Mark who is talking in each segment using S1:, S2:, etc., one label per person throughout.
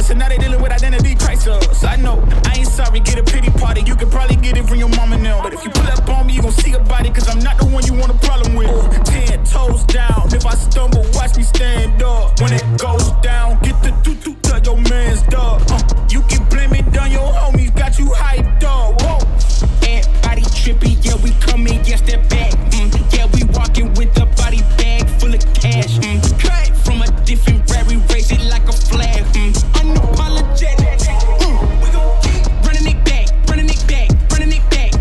S1: So now they dealing with identity crisis. I know, I ain't sorry, get a pity party. You can probably get it from your mama now. But if you pull up on me, you gon' see a body, cause I'm not the one you want a problem with. 10 toes down, if I stumble, watch me stand up. When it goes down, get the doo-doo, tell your man's dog. You can blame it on your homies, got you hyped up. Whoa. Everybody trippy, yeah, we coming, yes, they're back. Yeah, we walking with a body bag full of cash. Cut from a different rary, raise it like a flag. Unapologetic. We gon' keep running it back, running it back, running it back.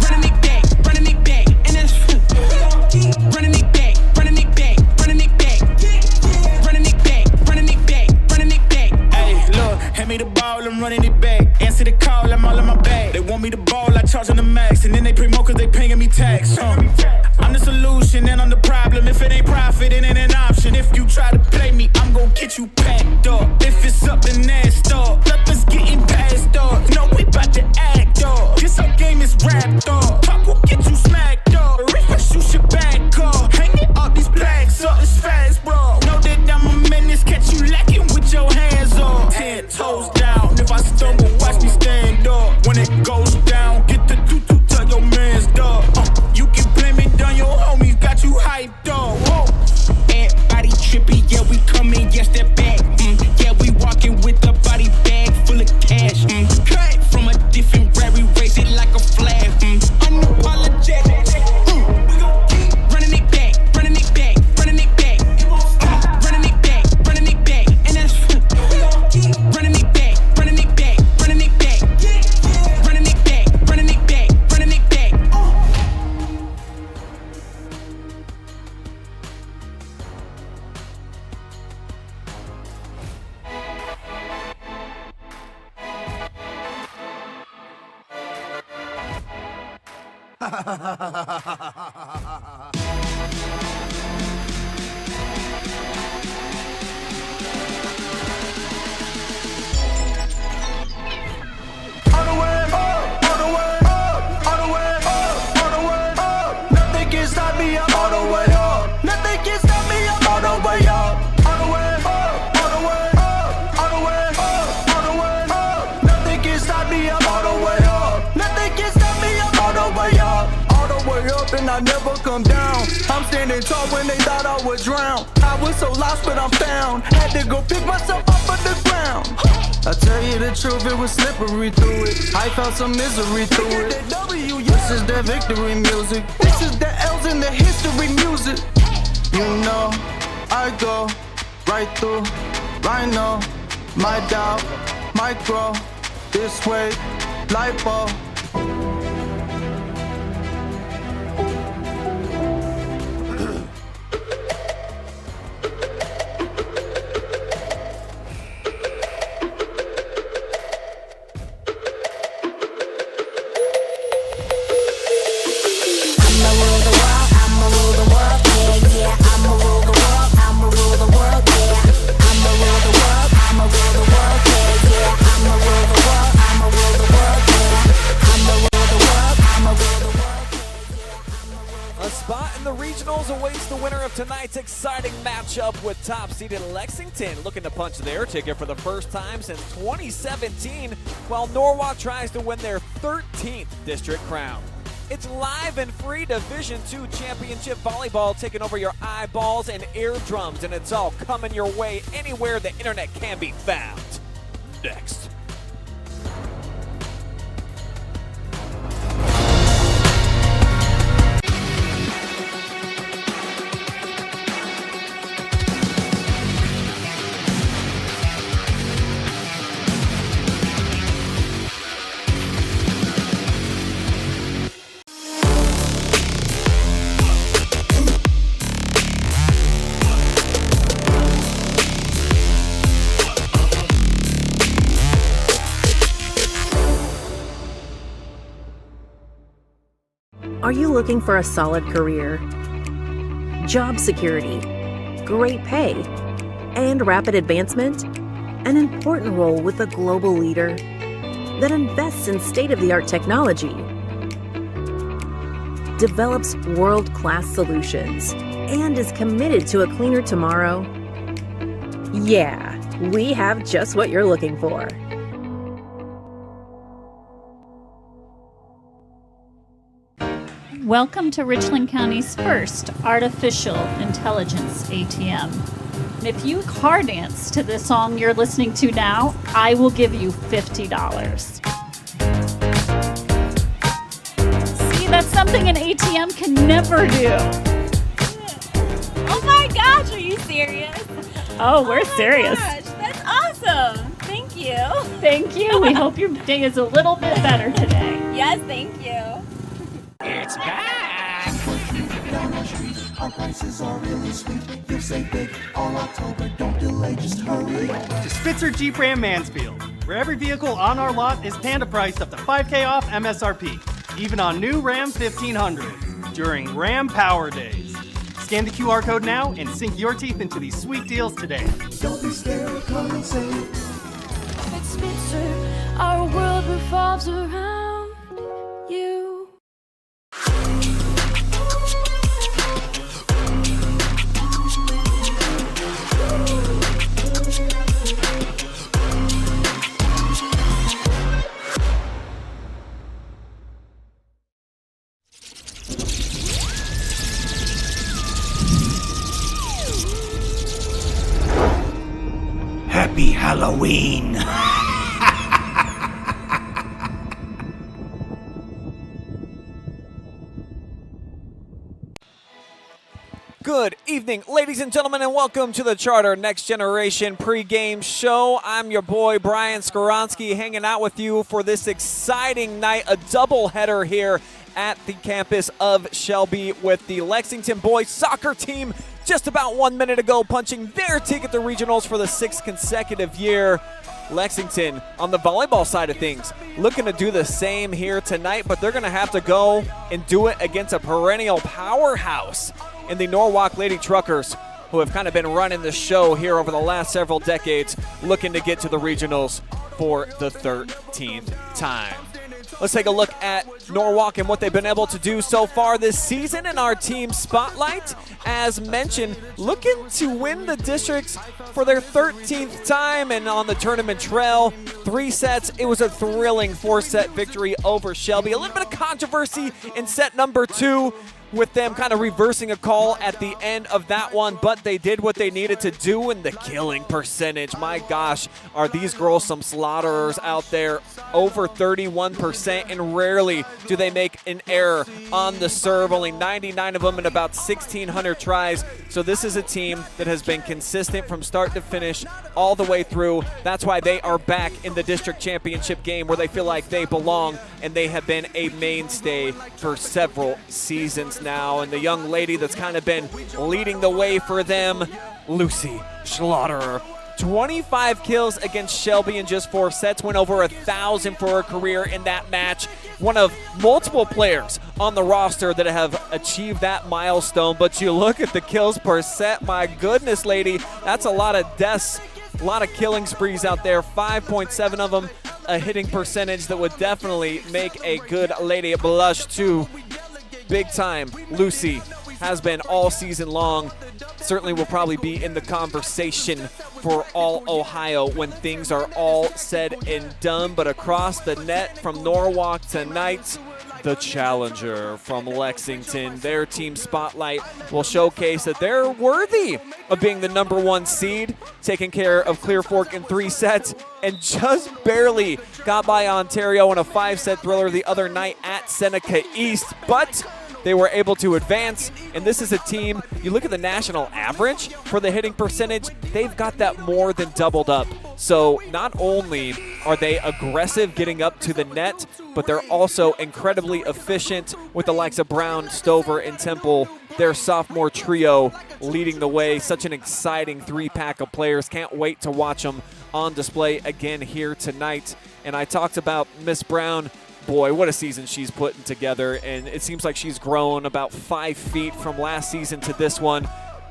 S1: Running it back, running it back. And that's we gon' keep running it back, running it back, running it back. Running it back, running it back, running it back. Hey, look, hand me the ball, I'm running it back. Answer the call, I'm all in my bag. They want me to ball, I charge on the max. And then they promote cause they paying me tax. I'm the solution and I'm the problem. If it ain't profit, it ain't an option. If you try to play me, I'm gon' get you packed up. If it's up, then that's up. Nothing's getting passed up. No, we bout to act up. This whole game is wrapped up. Talk will get you smacked up. Refresh, you should back up. Hanging up these plaques up, it's fast, bro. Know that I'm a menace, catch you lacking with your hands up. 10 toes down. If I stumble, watch me stand up. When it goes down, get the doo-doo, tell your man's dog. You can blame it on your homies, got you hyped up. Whoa. Everybody trippy, yeah, we coming, yes, they're back. Yeah, we walking with a body bag full of cash. Cut from a different rary, raise it like a flag. Unapologetic. We gon' keep running it back, running it back, running it back. Running it back, running it back. And that's we gon' keep running it back, running it back, running it back. Running it back, running it back, running it back.
S2: Nothing can stop me, I'm all the way up. Nothing can stop me, I'm all the way up. All the way up, all the way up, all the way up, all the way up. Nothing can stop me, I'm all the way up. Nothing can stop me, I'm all the way up. All the way up and I never come down. I'm standing tall when they thought I would drown. I was so lost but I'm found. Had to go pick myself up off the ground. I tell you the truth, it was slippery through it. I felt some misery through it. This is the victory music. This is the L's in the history music. You know, I go right through. I know, my doubt might grow this way. Light bulb.
S3: Awaits the winner of tonight's exciting matchup with top-seeded Lexington, looking to punch their ticket for the first time since 2017, while Norwalk tries to win their 13th district crown. It's live and free Division II Championship Volleyball taking over your eyeballs and eardrums, and it's all coming your way anywhere the internet can be found. Next.
S4: Are you looking for a solid career, job security, great pay, and rapid advancement? An important role with a global leader that invests in state-of-the-art technology, develops world-class solutions, and is committed to a cleaner tomorrow? Yeah, we have just what you're looking for.
S5: Welcome to Richland County's first artificial intelligence ATM. And if you car dance to the song you're listening to now, I will give you $50. See, that's something an ATM can never do.
S6: Oh my gosh, are you serious?
S5: Oh, we're serious.
S6: Gosh, that's awesome. Thank you.
S5: Thank you. We hope your day is a little bit better today.
S6: Yes, thank you.
S1: It's back!
S2: Down our street, our prices are really sweet. You'll save big all October. Don't delay, just hurry.
S7: To Spitzer Jeep Ram Mansfield, where every vehicle on our lot is Panda priced up to $5K off MSRP, even on new Ram 1500 during Ram Power Days. Scan the QR code now and sink your teeth into these sweet deals today.
S2: Don't be scared, come and save.
S8: At Spitzer, our world revolves around you.
S2: Happy Halloween!
S3: Good evening, ladies and gentlemen, and welcome to the Charter Next Generation pregame show. I'm your boy, Brian Skowronski, hanging out with you for this exciting night, a doubleheader here at the campus of Shelby with the Lexington boys soccer team just about 1 minute ago punching their ticket to regionals for the 6th consecutive year. Lexington, on the volleyball side of things, looking to do the same here tonight, but they're going to have to go and do it against a perennial powerhouse in the Norwalk Lady Truckers, who have kind of been running the show here over the last several decades, looking to get to the regionals for the 13th time. Let's take a look at Norwalk and what they've been able to do so far this season in our team spotlight. As mentioned, looking to win the districts for their 13th time and on the tournament trail. 3 sets. It was a thrilling 4-set victory over Shelby. A little bit of controversy in set number 2, with them kind of reversing a call at the end of that one, but they did what they needed to do. In the killing percentage, my gosh, are these girls some slaughterers out there, over 31%, and rarely do they make an error on the serve, only 99 of them in about 1,600 tries. So this is a team that has been consistent from start to finish all the way through. That's why they are back in the district championship game, where they feel like they belong, and they have been a mainstay for several seasons now. And the young lady that's kind of been leading the way for them, Lucy Schlotterer, 25 kills against Shelby in just 4 sets, went over 1,000 for her career in that match. One of multiple players on the roster that have achieved that milestone. But you look at the kills per set, my goodness, lady, that's a lot of deaths, a lot of killing sprees out there, 5.7 of them, a hitting percentage that would definitely make a good lady blush too. Big time Lucy has been all season long. Certainly will probably be in the conversation for all Ohio when things are all said and done. But across the net from Norwalk tonight, the challenger from Lexington. Their team spotlight will showcase that they're worthy of being the number 1 seed, taking care of Clear Fork in 3 sets, and just barely got by Ontario in a 5-set thriller the other night at Seneca East. But they were able to advance, and this is a team, you look at the national average for the hitting percentage, they've got that more than doubled up. So not only are they aggressive getting up to the net, but they're also incredibly efficient with the likes of Brown, Stover, and Temple, their sophomore trio leading the way. Such an exciting 3-pack of players. Can't wait to watch them on display again here tonight. And I talked about Miss Brown. Boy, what a season she's putting together, and it seems like she's grown about 5 feet from last season to this one.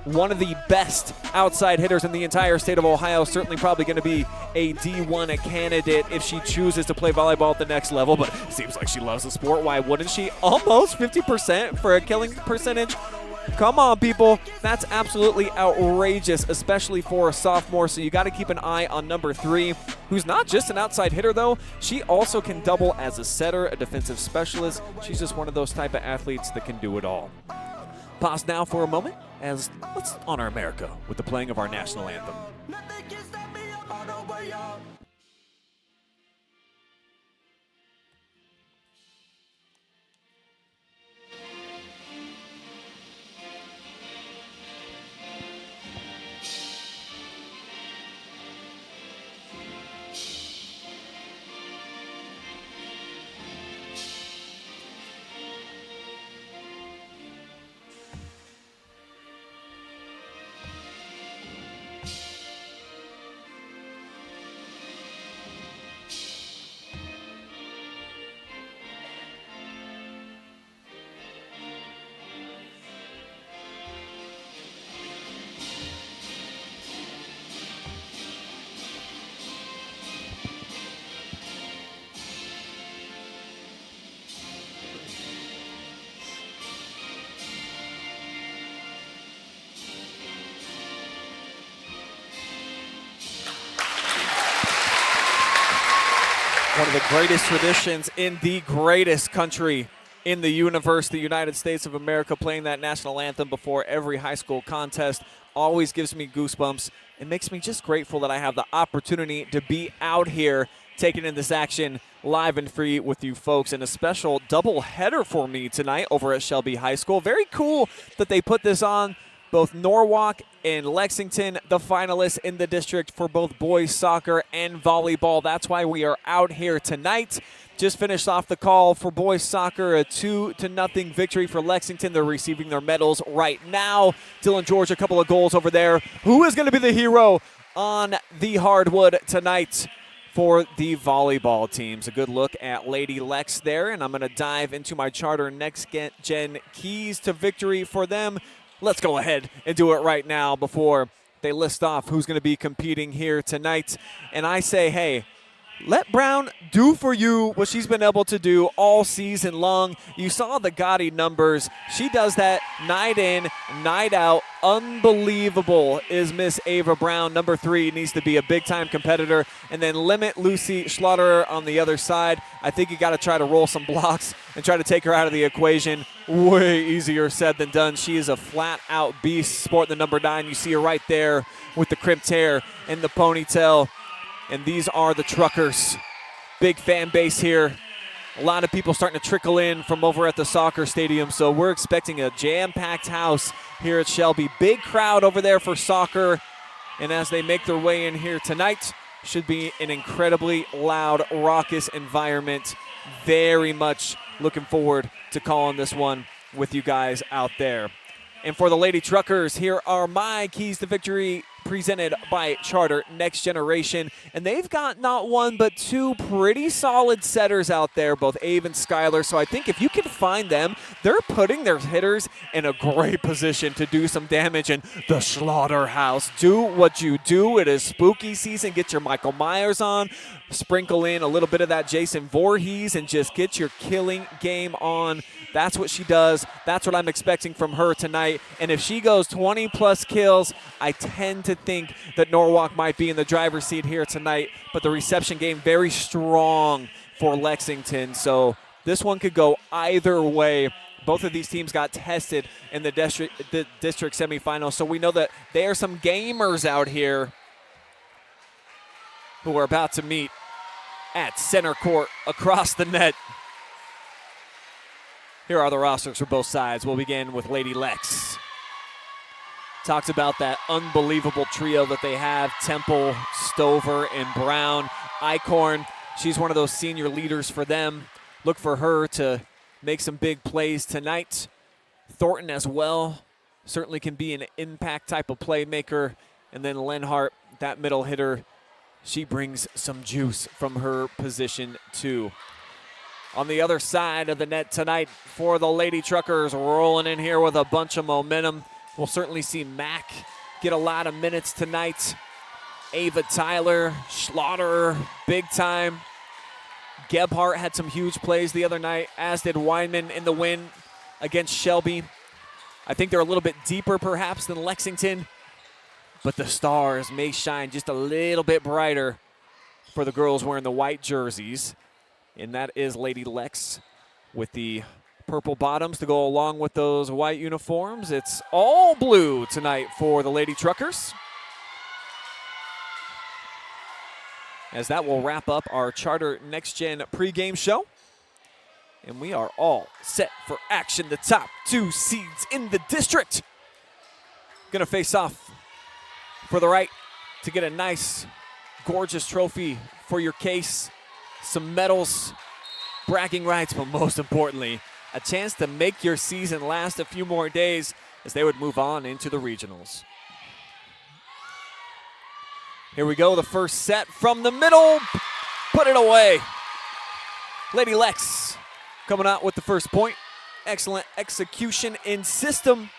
S3: One of the best outside hitters in the entire state of Ohio, certainly probably going to be a D1 candidate if she chooses to play volleyball at the next level, but it seems like she loves the sport. Why wouldn't she? Almost 50% for a killing percentage. Come on, people. That's absolutely outrageous, especially for a sophomore, so you got to keep an eye on number 3, who's not just an outside hitter, though. She also can double as a setter, a defensive specialist. She's just one of those type of athletes that can do it all. Pause now for a moment as let's honor America with the playing of our national anthem.
S2: Nothing can stop me, I'm on the way up.
S3: One of the greatest traditions in the greatest country in the universe, the United States of America, playing that national anthem before every high school contest always gives me goosebumps. It makes me just grateful that I have the opportunity to be out here taking in this action live and free with you folks, and a special double header for me tonight over at Shelby High School. Very cool that they put this on. Both Norwalk and Lexington, the finalists in the district for both boys soccer and volleyball. That's why we are out here tonight. Just finished off the call for boys soccer, a 2-0 victory for Lexington. They're receiving their medals right now. Dylan George, a couple of goals over there. Who is going to be the hero on the hardwood tonight for the volleyball teams? A good look at Lady Lex there, and I'm going to dive into my charter next gen keys to victory for them. Let's go ahead and do it right now before they list off who's going to be competing here tonight. And I say, hey, let Brown do for you what she's been able to do all season long. You saw the gaudy numbers. She does that night in, night out. Unbelievable is Miss Ava Brown. Number 3 needs to be a big-time competitor. And then limit Lucy Schlotterer on the other side. I think you got to try to roll some blocks and try to take her out of the equation. Way easier said than done. She is a flat-out beast, sporting the number 9. You see her right there with the crimped hair and the ponytail. And these are the Truckers. Big fan base here. A lot of people starting to trickle in from over at the soccer stadium, so we're expecting a jam-packed house here at Shelby. Big crowd over there for soccer, and as they make their way in here tonight, should be an incredibly loud, raucous environment. Very much looking forward to calling this one with you guys out there. And for the Lady Truckers, here are my keys to victory presented by Charter Next Generation. And they've got not one but 2 pretty solid setters out there, both Ava and Skylar. So I think if you can find them, they're putting their hitters in a great position to do some damage in the slaughterhouse. Do what you do. It is spooky season. Get your Michael Myers on. Sprinkle in a little bit of that Jason Voorhees and just get your killing game on. That's what she does. That's what I'm expecting from her tonight. And if she goes 20-plus kills, I tend to think that Norwalk might be in the driver's seat here tonight. But the reception game very strong for Lexington. So this one could go either way. Both of these teams got tested in the district semifinals. So we know that there are some gamers out here who are about to meet at center court across the net. Here are the rosters for both sides. We'll begin with Lady Lex. Talks about that unbelievable trio that they have, Temple, Stover, and Brown. Eichhorn, she's one of those senior leaders for them. Look for her to make some big plays tonight. Thornton as well, certainly can be an impact type of playmaker. And then Lenhart, that middle hitter, she brings some juice from her position too. On the other side of the net tonight for the Lady Truckers, rolling in here with a bunch of momentum. We'll certainly see Mack get a lot of minutes tonight. Ava Tyler, Schlotterer, big time. Gebhardt had some huge plays the other night, as did Weinman in the win against Shelby. I think they're a little bit deeper perhaps than Lexington, but the stars may shine just a little bit brighter for the girls wearing the white jerseys. And that is Lady Lex with the purple bottoms to go along with those white uniforms. It's all blue tonight for the Lady Truckers. As that will wrap up our Charter Next Gen pregame show. And we are all set for action. The top 2 seeds in the district going to face off for the right to get a nice, gorgeous trophy for your case. Some medals, bragging rights, but most importantly, a chance to make your season last a few more days as they would move on into the regionals. Here we go, the first set from the middle. Put it away. Lady Lex coming out with the first point. Excellent execution in system.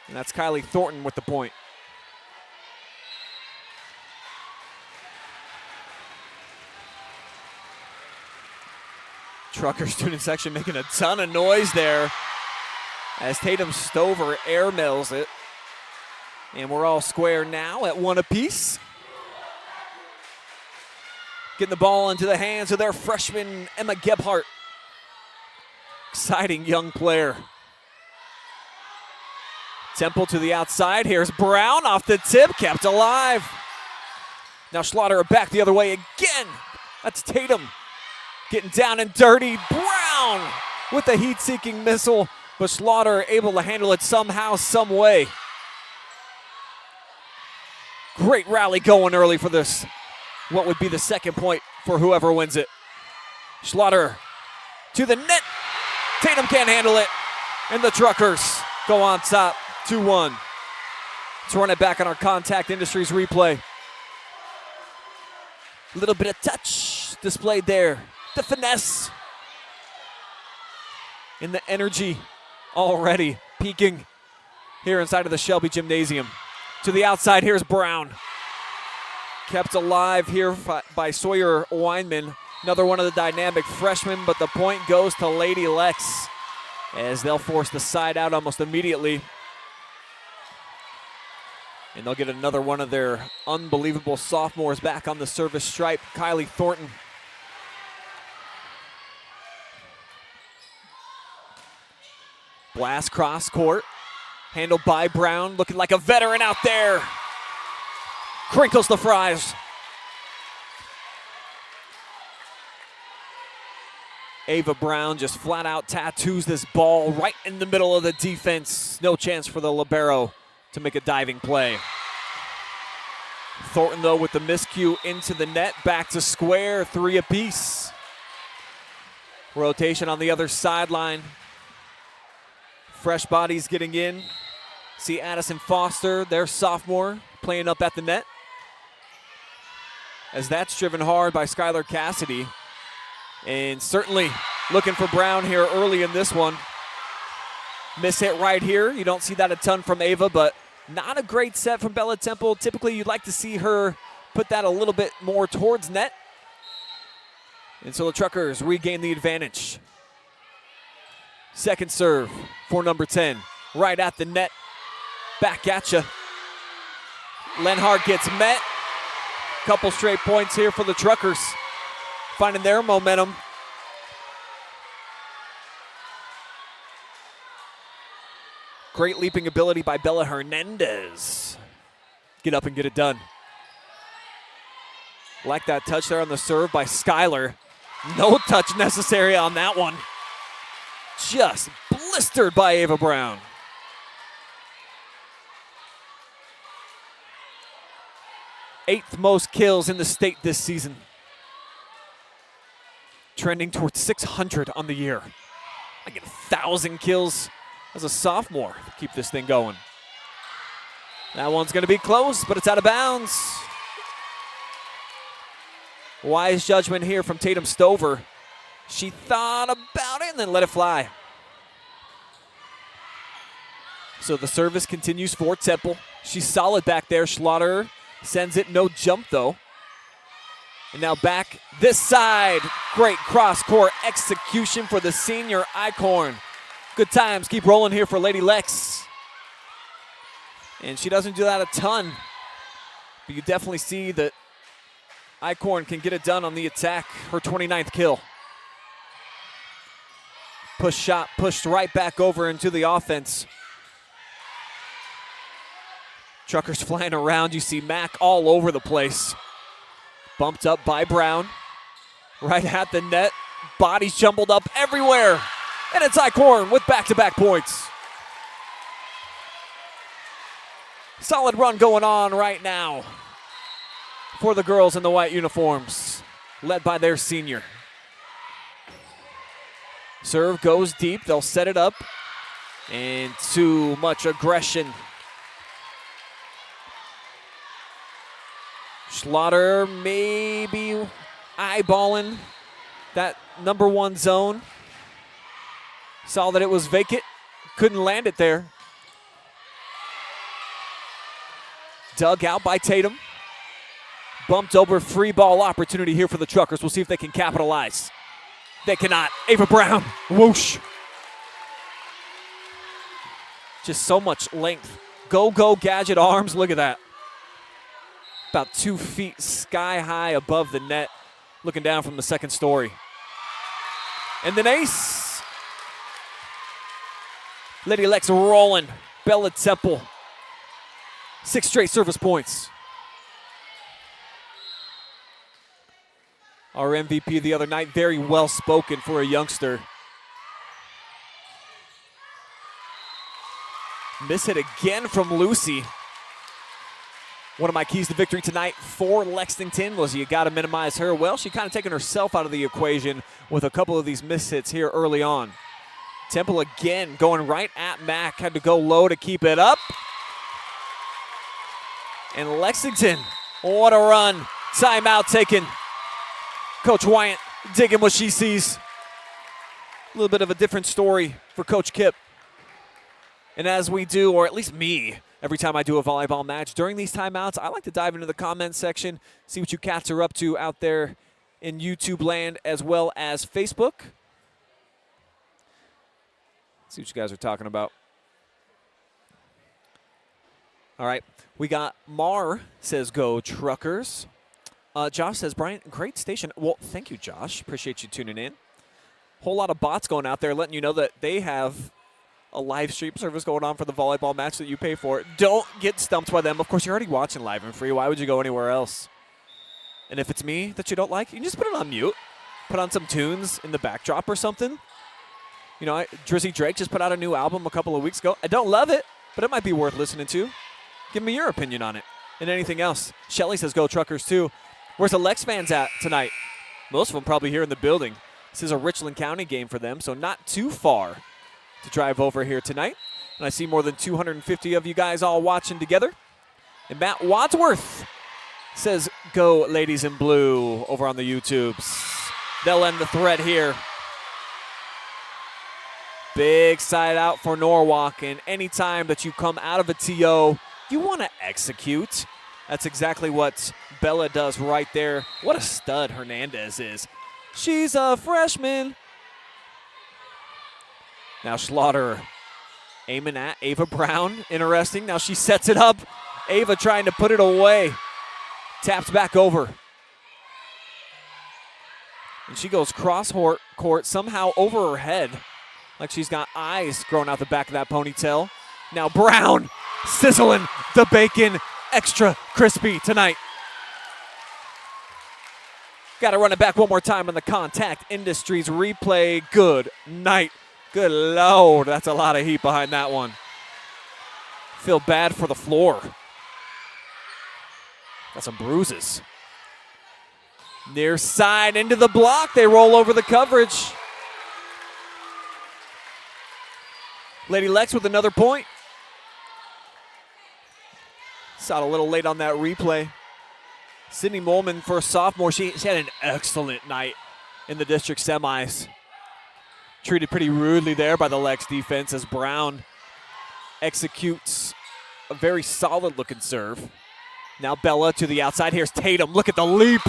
S3: And that's Kylie Thornton with the point. Trucker student section making a ton of noise there as Tatum Stover airmails it. And we're all square now at 1 apiece. Getting the ball into the hands of their freshman Emma Gebhardt. Exciting young player. Temple to the outside. Here's Brown off the tip, kept alive. Now Schlotterer back the other way again. That's Tatum getting down and dirty. Brown with the heat-seeking missile, but Schlotterer able to handle it somehow, some way. Great rally going early for this. What would be the second point for whoever wins it. Schlotterer to the net. Tatum can't handle it. And the Truckers go on top, 2-1. Let's run it back on our Contact Industries replay. A little bit of touch displayed there. The finesse. And the energy already peaking here inside of the Shelby Gymnasium. To the outside, here's Brown. Kept alive here by Sawyer Weinman. Another one of the dynamic freshmen, but the point goes to Lady Lex as they'll force the side out almost immediately. And they'll get another one of their unbelievable sophomores back on the service stripe, Kylie Thornton. Blast cross court. Handled by Brown, looking like a veteran out there. Crinkles the fries. Ava Brown just flat out tattoos this ball right in the middle of the defense. No chance for the libero to make a diving play. Thornton, though, with the miscue into the net. Back to square, 3 apiece. Rotation on the other sideline. Fresh bodies getting in. See Addison Foster, their sophomore, playing up at the net. As that's driven hard by Skylar Cassidy. And certainly looking for Brown here early in this one. Miss hit right here. You don't see that a ton from Ava, but not a great set from Bella Temple. Typically you'd like to see her put that a little bit more towards net. And so the Truckers regain the advantage. Second serve for number 10. Right at the net. Back at you. Lenhart gets met. Couple straight points here for the Truckers. Finding their momentum. Great leaping ability by Bella Hernandez. Get up and get it done. Like that touch there on the serve by Skylar. No touch necessary on that one. Just blistered by Ava Brown. Eighth most kills in the state this season. Trending towards 600 on the year. I get 1,000 kills as a sophomore to keep this thing going. That one's going to be close, but it's out of bounds. Wise judgment here from Tatum Stover. She thought about it and then let it fly. So the service continues for Temple. She's solid back there. Schlotterer sends it, no jump though. And now back this side. Great cross-court execution for the senior Eichhorn. Good times keep rolling here for Lady Lex. And she doesn't do that a ton. But you definitely see that Eichhorn can get it done on the attack. Her 29th kill. Push shot pushed right back over into the offense. Truckers flying around. You see Mack all over the place. Bumped up by Brown. Right at the net. Bodies jumbled up everywhere. And it's Eichhorn with back-to-back points. Solid run going on right now for the girls in the white uniforms, led by their senior. Serve goes deep. They'll set it up. And too much aggression. Schlotterer maybe eyeballing that number one zone. Saw that it was vacant. Couldn't land it there. Dug out by Tatum. Bumped over, free ball opportunity here for the Truckers. We'll see if they can capitalize. They cannot. Ava Brown, whoosh. Just so much length. Go gadget arms, look at that. About 2 feet sky high above the net, looking down from the second story. And then ace. Lady Lex rolling. Bella Temple. 6 straight service points. Our MVP the other night, very well spoken for a youngster. Miss hit again from Lucy. One of my keys to victory tonight for Lexington was you got to minimize her. Well, she kind of taken herself out of the equation with a couple of these miss hits here early on. Temple again going right at Mack. Had to go low to keep it up. And Lexington, what a run. Timeout taken. Coach Wyatt digging what she sees. A little bit of a different story for Coach Kip. And as we do, or at least me, every time I do a volleyball match, during these timeouts, I like to dive into the comments section, see what you cats are up to out there in YouTube land as well as Facebook. See what you guys are talking about. All right, we got Mar says go Truckers. Josh says, Brian, great station. Well, thank you, Josh. Appreciate you tuning in. Whole lot of bots going out there letting you know that they have a live stream service going on for the volleyball match that you pay for. Don't get stumped by them. Of course, you're already watching live and free. Why would you go anywhere else? And if it's me that you don't like, you can just put it on mute. Put on some tunes in the backdrop or something. You know, Drizzy Drake just put out a new album a couple of weeks ago. I don't love it, but it might be worth listening to. Give me your opinion on it and anything else. Shelly says go Truckers too. Where's the Lex fans at tonight? Most of them probably here in the building. This is a Richland County game for them, so not too far to drive over here tonight. And I see more than 250 of you guys all watching together. And Matt Wadsworth says, go ladies in blue over on the YouTubes. They'll end the thread here. Big side out for Norwalk. And anytime that you come out of a TO, you want to execute. That's exactly what Bella does right there. What a stud Hernandez is. She's a freshman. Now Schlotterer aiming at Ava Brown. Interesting. Now she sets it up. Ava trying to put it away. Taps back over. And she goes cross court somehow over her head. Like she's got eyes growing out the back of that ponytail. Now Brown sizzling the bacon extra crispy tonight. Got to run it back one more time on the Contact Industries replay. Good night. Good Lord, that's a lot of heat behind that one. Feel bad for the floor. Got some bruises. Near side into the block. They roll over the coverage. Lady Lex with another point. Saw it a little late on that replay. Sydney Molman for a sophomore. She had an excellent night in the district semis. Treated pretty rudely there by the Lex defense as Brown executes a very solid looking serve. Now Bella to the outside. Here's Tatum. Look at the leap.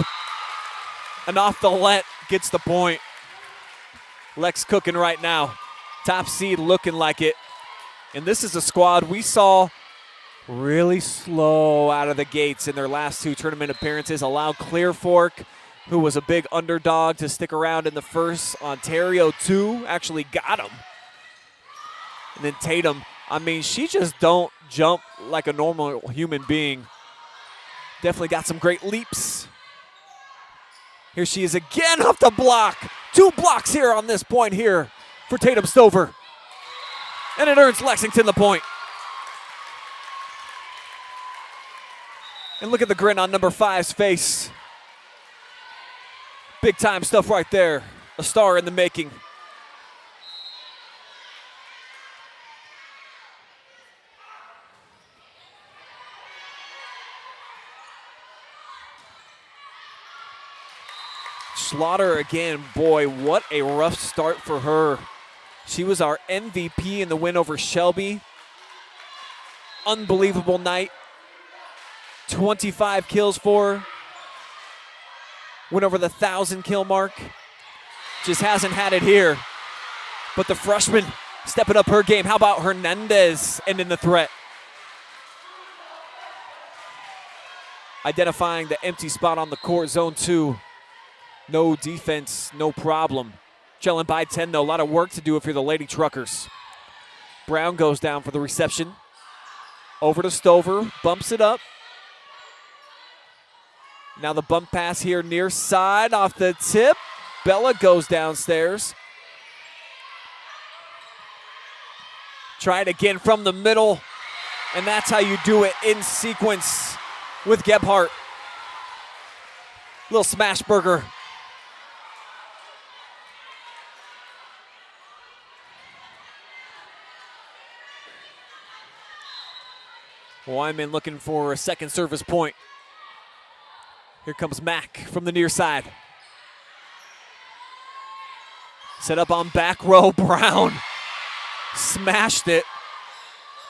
S3: And off the let gets the point. Lex cooking right now. Top seed looking like it. And this is a squad we saw really slow out of the gates in their last 2 tournament appearances. Allowed Clear Fork, who was a big underdog, to stick around in the first. Ontario, too, actually got him. And then Tatum, I mean, she just don't jump like a normal human being. Definitely got some great leaps. Here she is again off the block. 2 blocks here on this point here for Tatum Stover. And it earns Lexington the point. And look at the grin on number 5's face. Big time stuff right there. A star in the making. Schlotterer again, boy, what a rough start for her. She was our MVP in the win over Shelby. Unbelievable night. 25 kills for her. Went over the 1,000 kill mark. Just hasn't had it here. But the freshman stepping up her game. How about Hernandez ending the threat? Identifying the empty spot on the court, zone 2. No defense, no problem. Trailing by 10, though. A lot of work to do if you're the Lady Truckers. Brown goes down for the reception. Over to Stover, bumps it up. Now the bump pass here near side off the tip. Bella goes downstairs. Try it again from the middle. And that's how you do it in sequence with Gebhardt. Little smash burger. Wyman looking for a second service point. Here comes Mack from the near side. Set up on back row. Brown smashed it.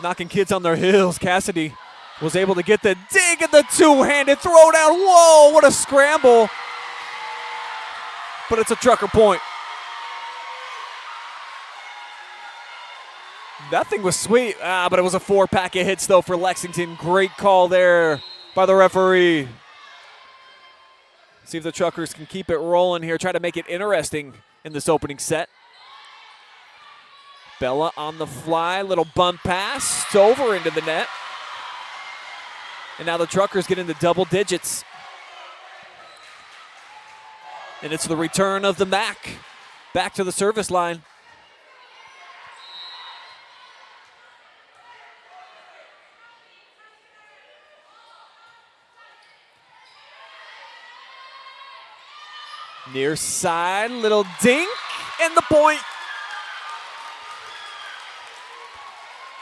S3: Knocking kids on their heels. Cassidy was able to get the dig and the two-handed throwdown. Whoa, what a scramble. But it's a Trucker point. That thing was sweet, but it was a 4-pack of hits, though, for Lexington. Great call there by the referee. See if the Truckers can keep it rolling here, try to make it interesting in this opening set. Bella on the fly, little bump pass, over into the net. And now the Truckers get into double digits. And it's the return of the Mac back to the service line. Near side, little dink, and the point.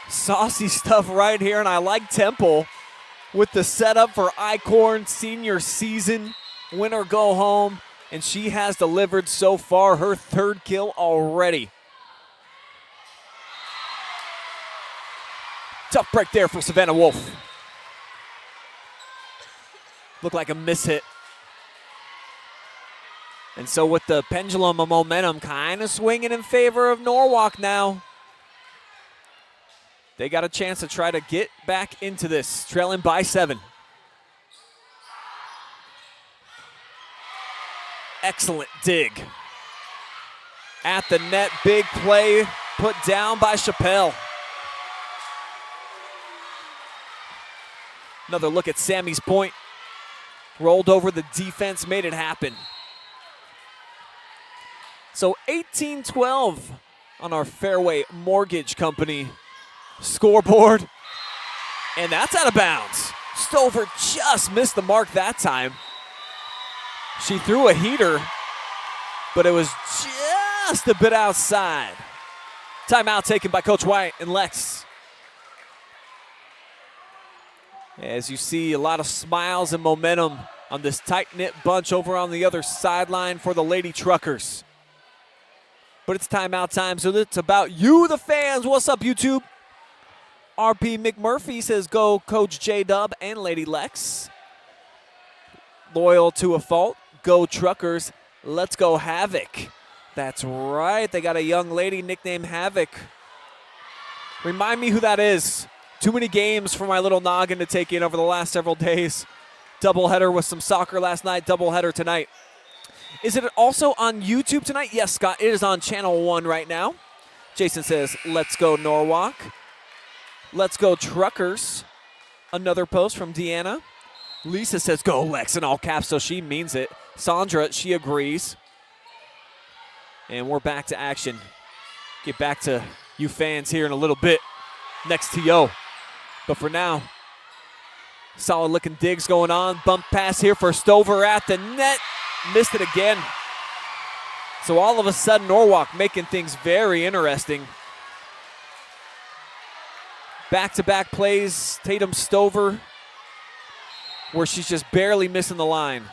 S3: Saucy stuff right here, and I like Temple with the setup for Icorn senior season. Win or go home, and she has delivered so far, her 3rd kill already. Tough break there for Savannah Wolf. Looked like a miss-hit. And so with the pendulum of momentum kind of swinging in favor of Norwalk now, they got a chance to try to get back into this, trailing by 7. Excellent dig. At the net, big play put down by Chappelle. Another look at Sammy's point. Rolled over the defense, made it happen. So 18-12 on our Fairway Mortgage Company scoreboard. And that's out of bounds. Stover just missed the mark that time. She threw a heater, but it was just a bit outside. Timeout taken by Coach White and Lex. As you see, a lot of smiles and momentum on this tight-knit bunch over on the other sideline for the Lady Truckers. But it's timeout time, so it's about you, the fans. What's up, YouTube? RP McMurphy says, go Coach J-Dub and Lady Lex. Loyal to a fault. Go Truckers. Let's go Havoc. That's right. They got a young lady nicknamed Havoc. Remind me who that is. Too many games for my little noggin to take in over the last several days. Doubleheader with some soccer last night, doubleheader tonight. Is it also on YouTube tonight? Yes, Scott, it is on Channel 1 right now. Jason says, let's go Norwalk. Let's go Truckers. Another post from Deanna. Lisa says, go Lex in all caps, so she means it. Sandra, she agrees. And we're back to action. Get back to you fans here in a little bit next to Yo. But for now, solid looking digs going on. Bump pass here for Stover at the net. Missed it again. So all of a sudden, Norwalk making things very interesting. Back-to-back plays, Tatum Stover, where she's just barely missing the line.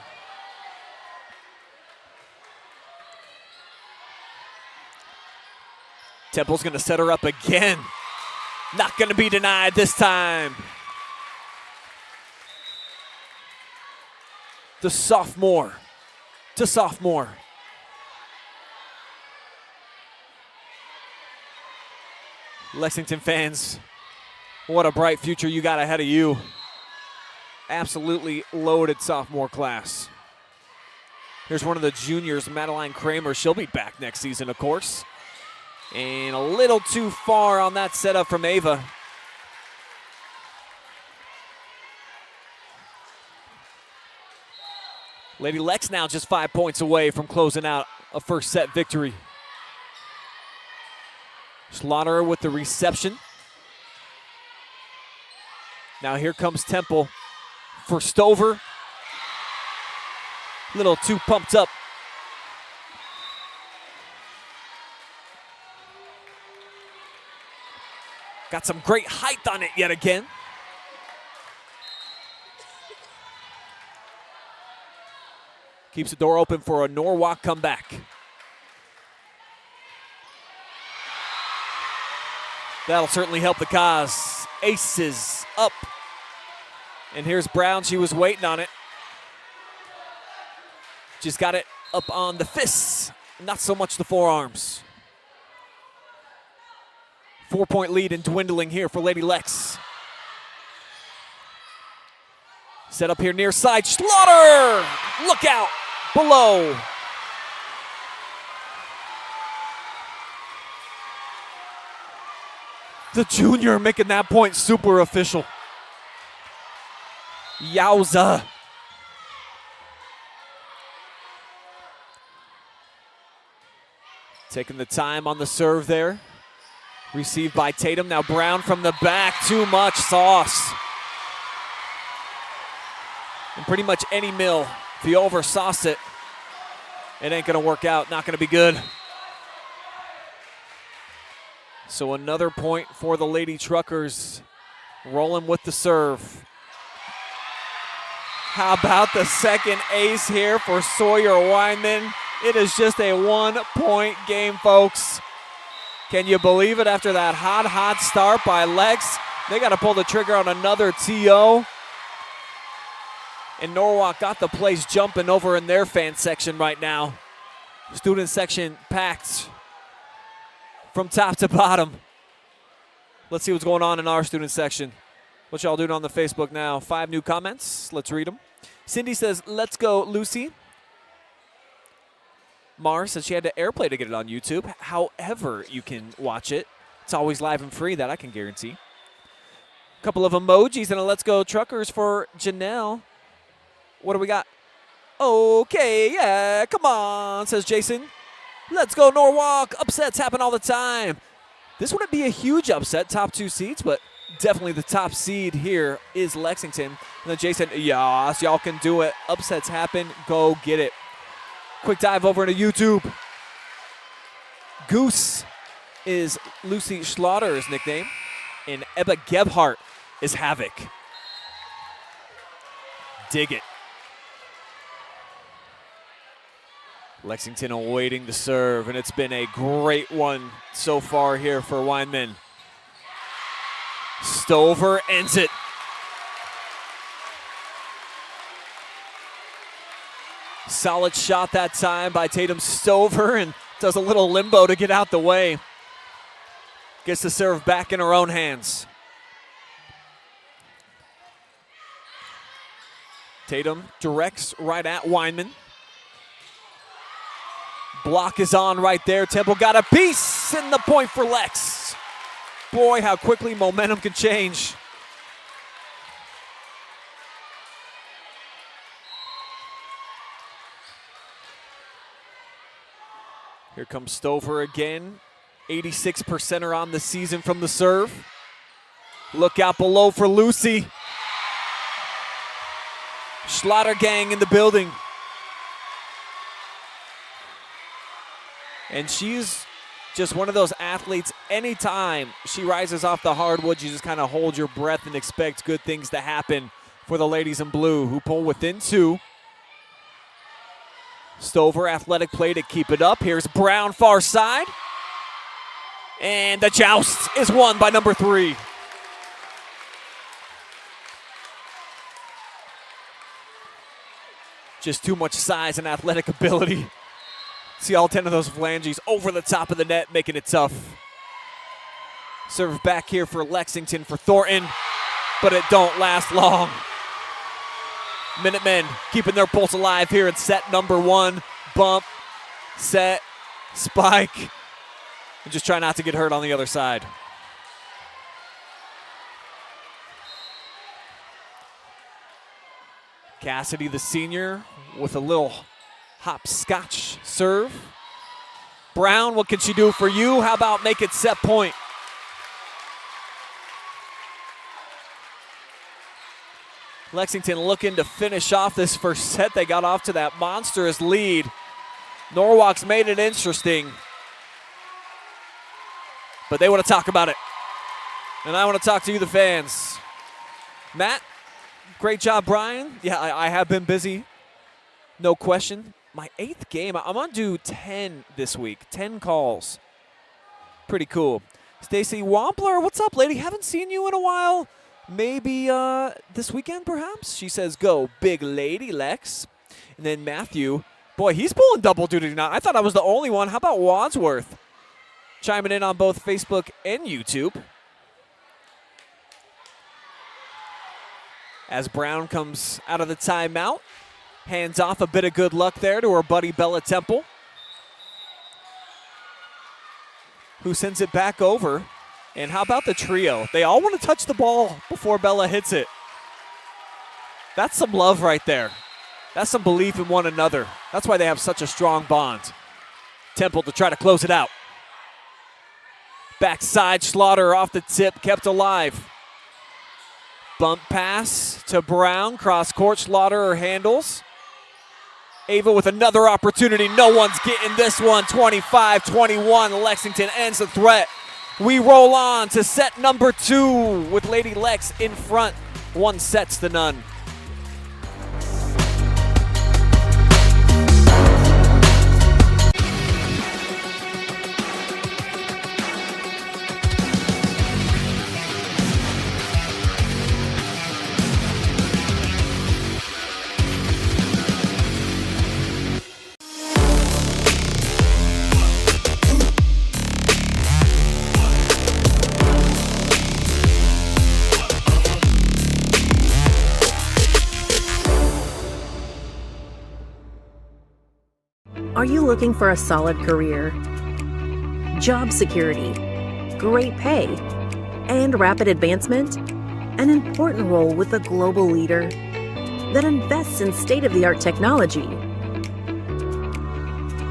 S3: Temple's going to set her up again. Not going to be denied this time. The sophomore to sophomore. Lexington fans, what a bright future you got ahead of you. Absolutely loaded sophomore class. Here's one of the juniors, Madeline Kramer. She'll be back next season, of course. And a little too far on that setup from Ava. Lady Lex now just 5 points away from closing out a first set victory. Schlotterer with the reception. Now here comes Temple for Stover. Little too pumped up. Got some great height on it yet again. Keeps the door open for a Norwalk comeback. That'll certainly help the cause. Aces up. And here's Brown. She was waiting on it. Just got it up on the fists, not so much the forearms. 4-point lead and dwindling here for Lady Lex. Set up here near side. Schlotterer! Look out! Below. The junior making that point super official. Yowza. Taking the time on the serve there. Received by Tatum. Now Brown from the back. Too much sauce. And pretty much any mill, if you oversauce it, it ain't going to work out. Not going to be good. So another point for the Lady Truckers. Rolling with the serve. How about the second ace here for Sawyer Weinman? It is just a 1-point game, folks. Can you believe it? After that hot start by Lex, they got to pull the trigger on another TO. And Norwalk got the place jumping over in their fan section right now. Student section packed from top to bottom. Let's see what's going on in our student section. What y'all doing on the Facebook now? 5 new comments. Let's read them. Cindy says, let's go, Lucy. Mars says she had to AirPlay to get it on YouTube. However, you can watch it. It's always live and free, that I can guarantee. A couple of emojis and a let's go Truckers for Janelle. What do we got? Okay, yeah, come on, says Jason. Let's go Norwalk. Upsets happen all the time. This wouldn't be a huge upset, top 2 seeds, but definitely the top seed here is Lexington. And then Jason, yes, y'all can do it. Upsets happen. Go get it. Quick dive over into YouTube. Goose is Lucy Schlotterer's nickname, and Ebba Gebhardt is Havoc. Dig it. Lexington awaiting the serve, and it's been a great one so far here for Weinman. Stover ends it. Solid shot that time by Tatum Stover, and Does a little limbo to get out the way. Gets the serve back in her own hands. Tatum directs right at Weinman. Block is on right there. Temple got a piece, and the point for Lex. Boy, how quickly momentum can change. Here comes Stover again. 86%er on the season from the serve. Look out below for Lucy. Schlotterer gang in the building. And she's just one of those athletes, anytime she rises off the hardwood, you just kind of hold your breath and expect good things to happen for the ladies in blue, who pull within 2. Stover, athletic play to keep it up. Here's Brown, far side. And the joust is won by number 3. Just too much size and athletic ability. See all 10 of those phalanges over the top of the net, making it tough. Serve back here for Lexington for Thornton, but it don't last long. Minutemen keeping their pulse alive here in set number 1. Bump, set, spike, and just try not to get hurt on the other side. Cassidy, the senior, with a little hopscotch serve. Brown, what can she do for you? How about make it set point? Lexington looking to finish off this first set. They got off to that monstrous lead. Norwalk's made it interesting, but they want to talk about it. And I want to talk to you, the fans. Matt, great job, Brian. Yeah, I have been busy, no question. My 8th game, I'm going to do 10 this week, 10 calls. Pretty cool. Stacy Wampler, what's up, lady? Haven't seen you in a while. Maybe this weekend, perhaps? She says, go, big Lady Lex. And then Matthew, boy, he's pulling double duty now. I thought I was the only one. How about Wadsworth? Chiming in on both Facebook and YouTube. As Brown comes out of the timeout, hands off, a bit of good luck there to her buddy Bella Temple, who sends it back over. And how about the trio? They all want to touch the ball before Bella hits it. That's some love right there. That's some belief in one another. That's why they have such a strong bond. Temple to try to close it out. Backside, Schlotterer off the tip, kept alive. Bump pass to Brown, cross court, Schlotterer handles. Ava with another opportunity. No one's getting this one. 25-21, Lexington ends the threat. We roll on to set number 2 with Lady Lex in front. 1-0.
S4: Are you looking for a solid career, job security, great pay, and rapid advancement? An important role with a global leader that invests in state-of-the-art technology,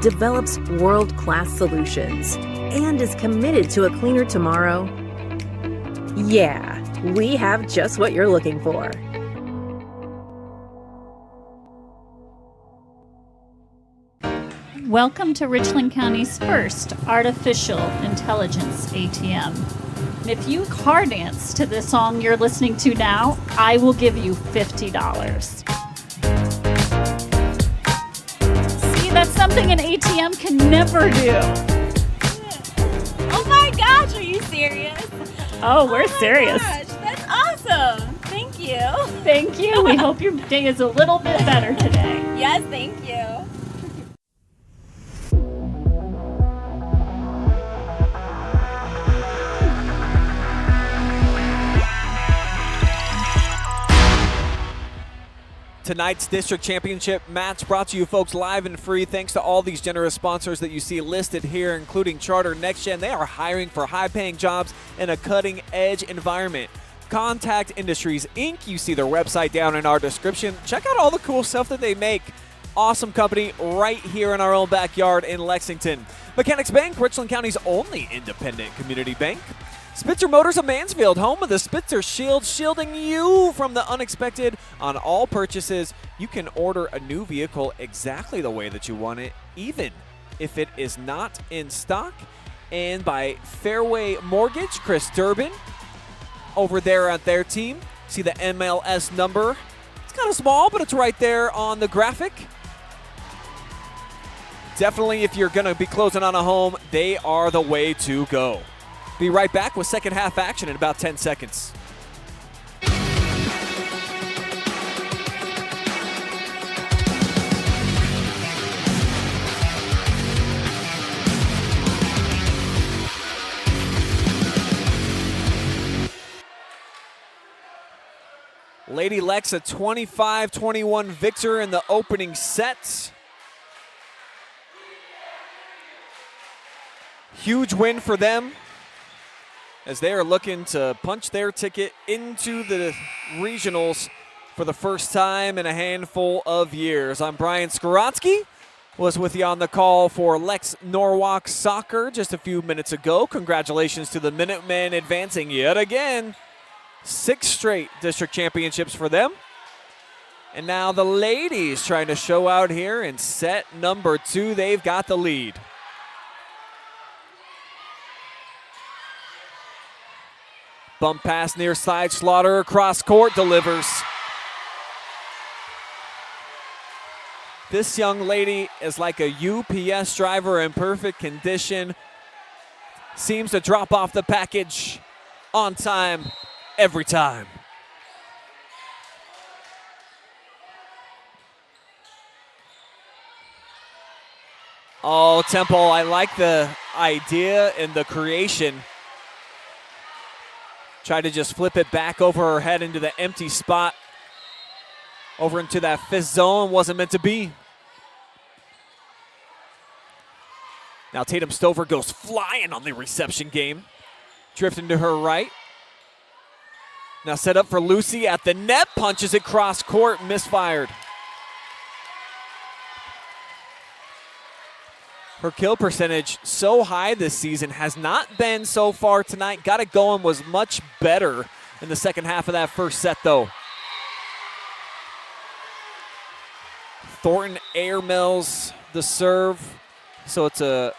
S4: develops world-class solutions, and is committed to a cleaner tomorrow? Yeah, we have just what you're looking for.
S5: Welcome to Richland County's first artificial intelligence ATM. And if you car dance to this song you're listening to now, I will give you $50. See, that's something an ATM can never do.
S6: Oh my gosh, are you serious?
S5: Oh, we're serious.
S6: Gosh, that's awesome. Thank you.
S5: Thank you. We hope your day is a little bit better today.
S6: Yes, thank you.
S3: Tonight's district championship match brought to you folks live and free thanks to all these generous sponsors that you see listed here, including Charter NextGen. They are hiring for high-paying jobs in a cutting-edge environment. Contact Industries, Inc. You see their website down in our description. Check out all the cool stuff that they make. Awesome company right here in our own backyard in Lexington. Mechanics Bank, Richland County's only independent community bank. Spitzer Motors of Mansfield, home of the Spitzer Shield, shielding you from the unexpected on all purchases. You can order a new vehicle exactly the way that you want it, even if it is not in stock. And by Fairway Mortgage, Chris Durbin over there at their team. See the MLS number. It's kind of small, but it's right there on the graphic. Definitely, if you're going to be closing on a home, they are the way to go. Be right back with second half action in about 10 seconds. Lady Lex a 25-21 victor in the opening set. Huge win for them as they are looking to punch their ticket into the regionals for the first time in a handful of years. I'm Brian Skowronski, was with you on the call for Lex Norwalk Soccer just a few minutes ago. Congratulations to the Minutemen advancing yet again. 6 straight district championships for them. And now the ladies trying to show out here in set number 2. They've got the lead. Bump pass near side, Schlotterer cross court, delivers. This young lady is like a UPS driver in perfect condition. Seems to drop off the package on time, every time. Oh, Temple, I like the idea and the creation. Tried to just flip it back over her head into the empty spot. Over into that fifth zone. Wasn't meant to be. Now Tatum Stover goes flying on the reception game. Drifting to her right. Now set up for Lucy at the net. Punches it cross court. Misfired. Her kill percentage so high this season, has not been so far tonight. Got it going, was much better in the second half of that first set though. Thornton airmails the serve, so it's a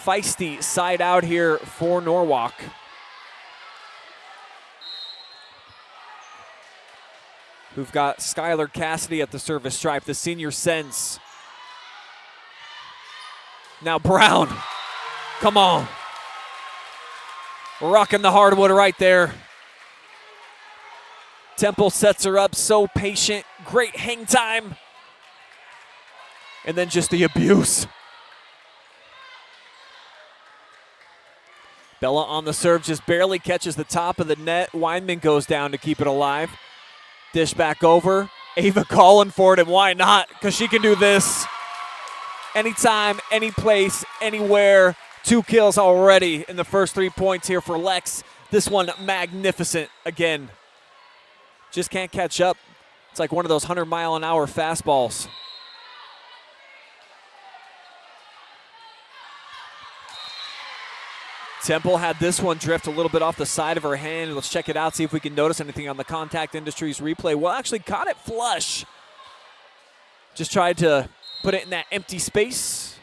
S3: feisty side out here for Norwalk. Who've got Skylar Cassidy at the service stripe, the senior sends. Now Brown, come on. Rocking the hardwood right there. Temple sets her up, so patient, great hang time. And then just the abuse. Bella on the serve, just barely catches the top of the net. Weinman goes down to keep it alive. Dish back over. Ava calling for it, and why not? Because she can do this. Anytime, any place, anywhere. 2 kills already in the first 3 points here for Lex. This one magnificent again. Just can't catch up. It's like one of those 100-mile-an-hour fastballs. Temple had this one drift a little bit off the side of her hand. Let's check it out, see if we can notice anything on the Contact Industries replay. Well, actually caught it flush. Just tried to put it in that empty space.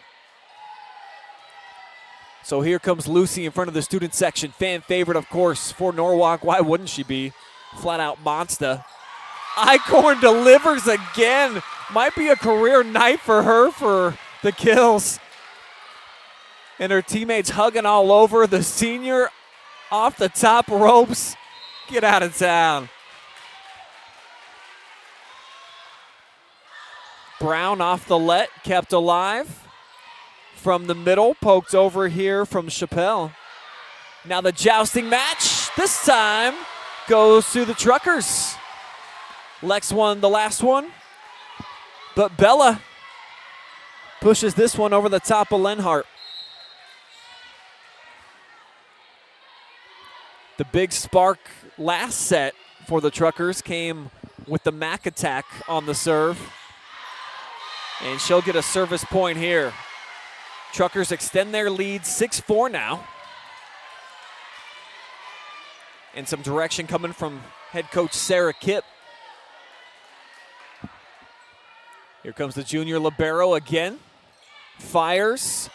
S3: So here comes Lucy in front of the student section. Fan favorite, of course, for Norwalk. Why wouldn't she be? Flat out monster. Icorn delivers again. Might be a career night for her for the kills. And her teammates hugging all over. The senior off the top ropes. Get out of town. Brown off the let, kept alive. From the middle, poked over here from Chappelle. Now the jousting match, this time, goes to the Truckers. Lex won the last one, but Bella pushes this one over the top of Lenhart. The big spark last set for the Truckers came with the Mac attack on the serve. And she'll get a service point here. Truckers extend their lead 6-4 now. And some direction coming from head coach Sarah Kipp. Here comes the junior libero again. Fires,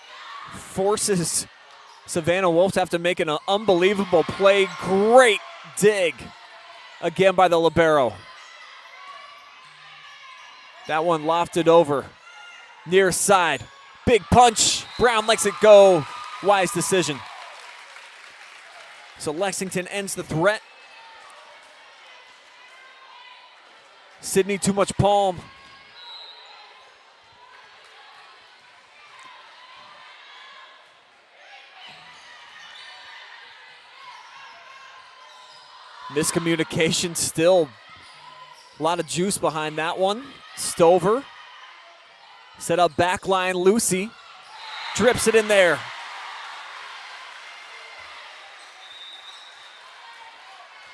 S3: forces Savannah Wolf to have to make an unbelievable play. Great dig again by the libero. That one lofted over. Near side. Big punch. Brown lets it go. Wise decision. So Lexington ends the threat. Sydney too much palm. Miscommunication still. A lot of juice behind that one. Stover. Set up back line. Lucy. Drips it in there.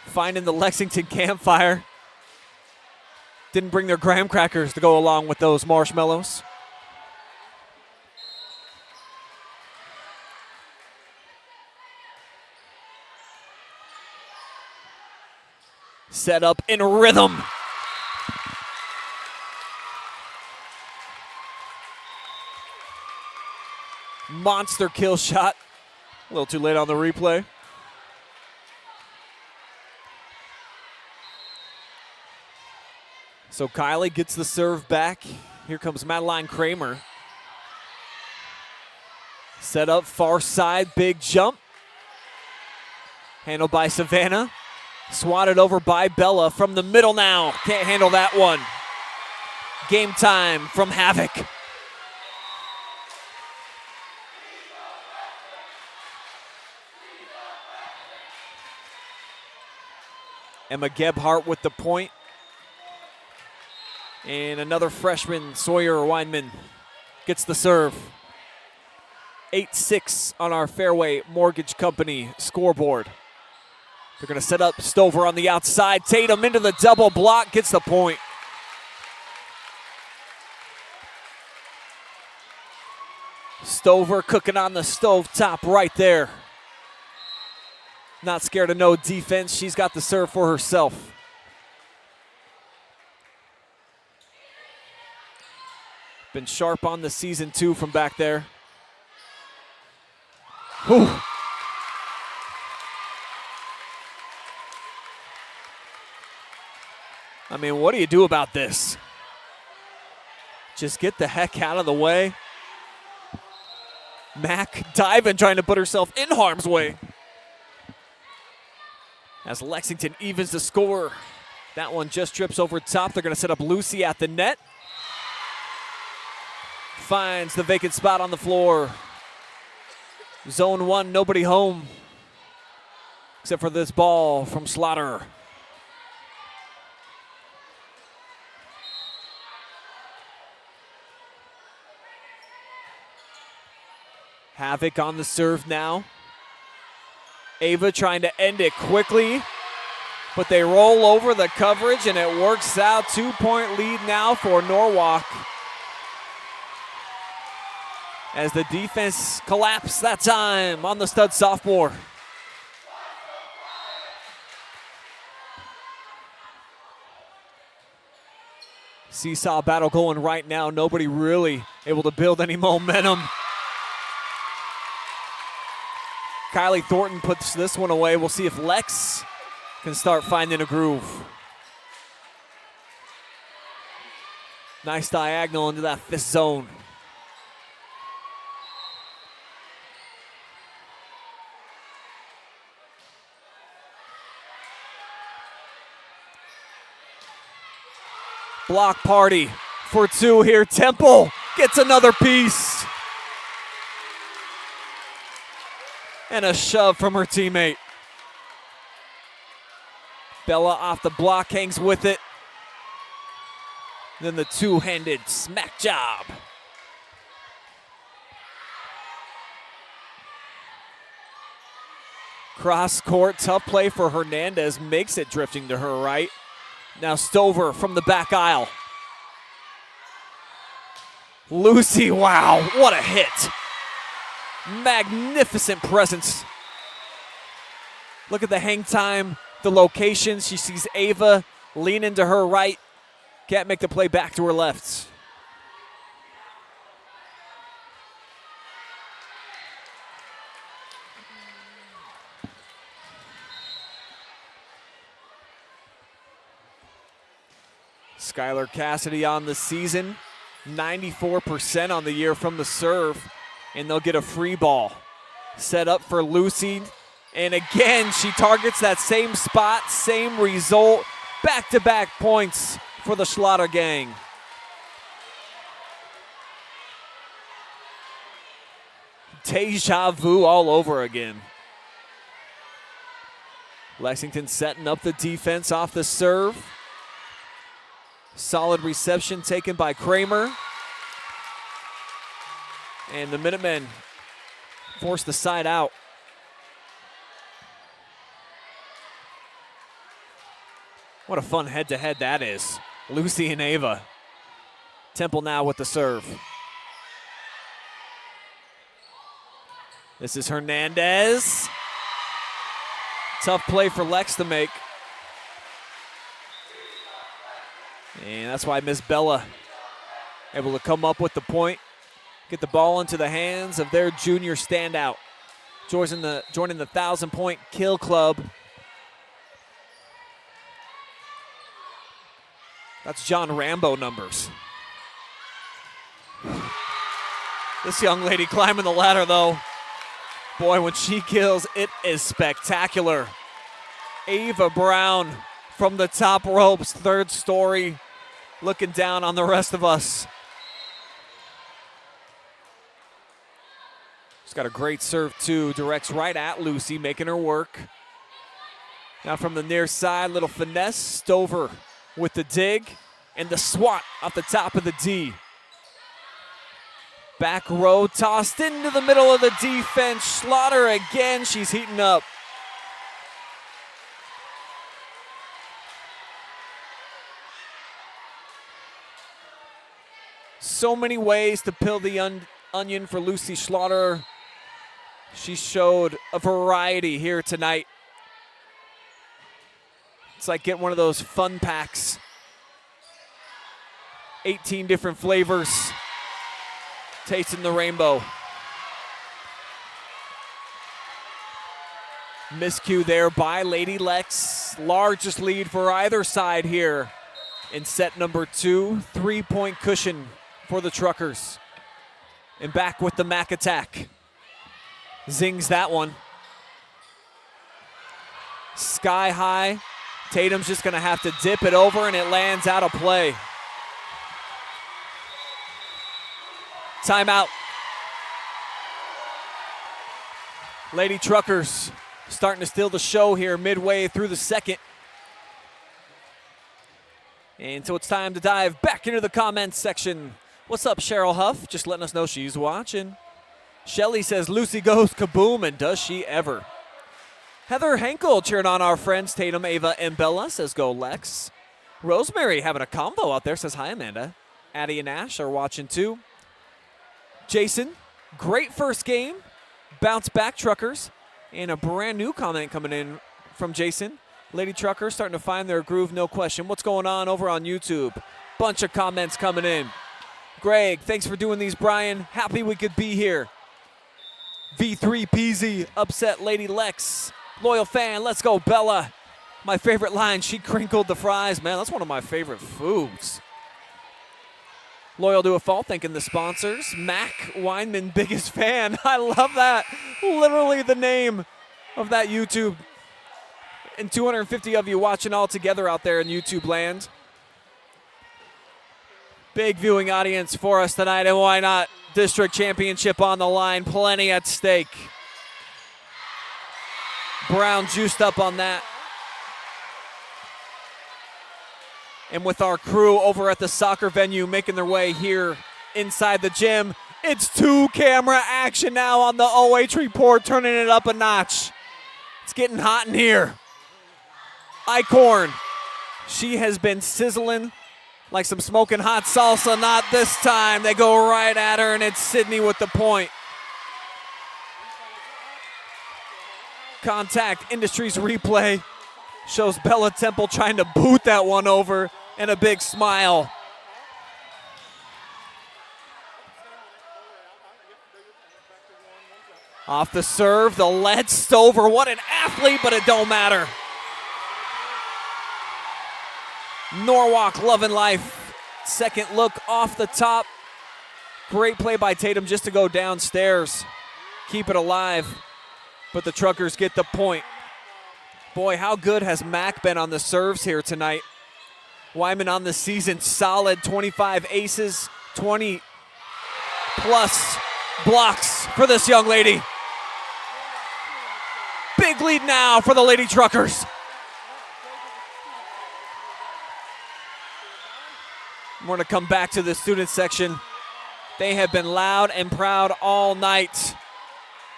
S3: Finding the Lexington campfire. Didn't bring their graham crackers to go along with those marshmallows. Set up in rhythm. Monster kill shot. A little too late on the replay. So Kylie gets the serve back. Here comes Madeline Kramer. Set up far side, big jump. Handled by Savannah. Swatted over by Bella from the middle now. Can't handle that one. Game time from Havoc. Emma Gebhardt with the point. And another freshman, Sawyer Weinman, gets the serve. 8-6 on our Fairway Mortgage Company scoreboard. They're going to set up Stover on the outside. Tatum into the double block, gets the point. Stover cooking on the stovetop right there. Not scared of no defense. She's got the serve for herself. Been sharp on the season too from back there. Whew. I mean, what do you do about this? Just get the heck out of the way. Mac diving, trying to put herself in harm's way. As Lexington evens the score. That one just trips over top. They're going to set up Lucy at the net. Finds the vacant spot on the floor. Zone 1, nobody home. Except for this ball from Schlotterer. Havoc on the serve now. Ava trying to end it quickly, but they roll over the coverage and it works out. 2-point lead now for Norwalk. As the defense collapsed that time on the stud sophomore. Seesaw battle going right now. Nobody really able to build any momentum. Kylie Thornton puts this one away. We'll see if Lex can start finding a groove. Nice diagonal into that fifth zone. Block party for two here. Temple gets another piece. And a shove from her teammate. Bella off the block, hangs with it. Then the two-handed smack job. Cross court, tough play for Hernandez, makes it drifting to her right. Now Stover from the back aisle. Lucy, wow, what a hit. Magnificent presence. Look at the hang time, the location. She sees Ava lean into her right. Can't make the play back to her left. Skylar Cassidy on the season, 94% on the year from the serve, and they'll get a free ball. Set up for Lucy, and again, she targets that same spot, same result. Back-to-back points for the Schlotter gang. Deja vu all over again. Lexington setting up the defense off the serve. Solid reception taken by Kramer. And the Minutemen force the side out. What a fun head-to-head that is. Lucy and Ava. Temple now with the serve. This is Hernandez. Tough play for Lex to make. And that's why Miss Bella able to come up with the point, get the ball into the hands of their junior standout. Joining the 1,000-point kill club. That's John Rambo numbers. This young lady climbing the ladder, though. Boy, when she kills, it is spectacular. Ava Brown from the top ropes, third story, looking down on the rest of us. She's got a great serve, too. Directs right at Lucy, making her work. Now from the near side, little finesse. Stover with the dig and the swat off the top of the D. Back row tossed into the middle of the defense. Schlotter again, she's heating up. So many ways to peel the onion for Lucy Schlotterer. She showed a variety here tonight. It's like getting one of those fun packs. 18 different flavors. Tasting the rainbow. Miscue there by Lady Lex. Largest lead for either side here in set number 2. 3-point cushion for the Truckers. And back with the Mac attack. Zings that one. Sky high. Tatum's just going to have to dip it over, and it lands out of play. Timeout. Lady Truckers starting to steal the show here midway through the second. And so it's time to dive back into the comments section. What's up, Cheryl Huff? Just letting us know she's watching. Shelly says, Lucy goes kaboom, and does she ever. Heather Henkel cheering on our friends Tatum, Ava, and Bella, says go Lex. Rosemary having a combo out there, says hi, Amanda. Addie and Ash are watching too. Jason, great first game. Bounce back Truckers. And a brand new comment coming in from Jason. Lady Truckers starting to find their groove, no question. What's going on over on YouTube? Bunch of comments coming in. Greg, thanks for doing these, Brian. Happy we could be here. V3 Peasy, upset Lady Lex. Loyal fan, let's go Bella. My favorite line, she crinkled the fries. Man, that's one of my favorite foods. Loyal to a fault, thanking the sponsors. Mac Weinman, biggest fan. I love that. Literally the name of that YouTube. And 250 of you watching all together out there in YouTube land. Big viewing audience for us tonight, and why not? District championship on the line, plenty at stake. Brown juiced up on that. And with our crew over at the soccer venue making their way here inside the gym, it's 2-camera action now on the OH Report, turning it up a notch. It's getting hot in here. Icorn, she has been sizzling like some smoking hot salsa. Not this time. They go right at her, and it's Sydney with the point. Contact Industries replay shows Bella Temple trying to boot that one over, and a big smile. Off the serve, the lead Stover. What an athlete, but it don't matter. Norwalk loving life. Second look off the top. Great play by Tatum just to go downstairs. Keep it alive, but the Truckers get the point. Boy, how good has Mac been on the serves here tonight. Wyman on the season, solid 25 aces, 20 plus blocks for this young lady. Big lead now for the Lady Truckers. We're going to come back to the student section. They have been loud and proud all night.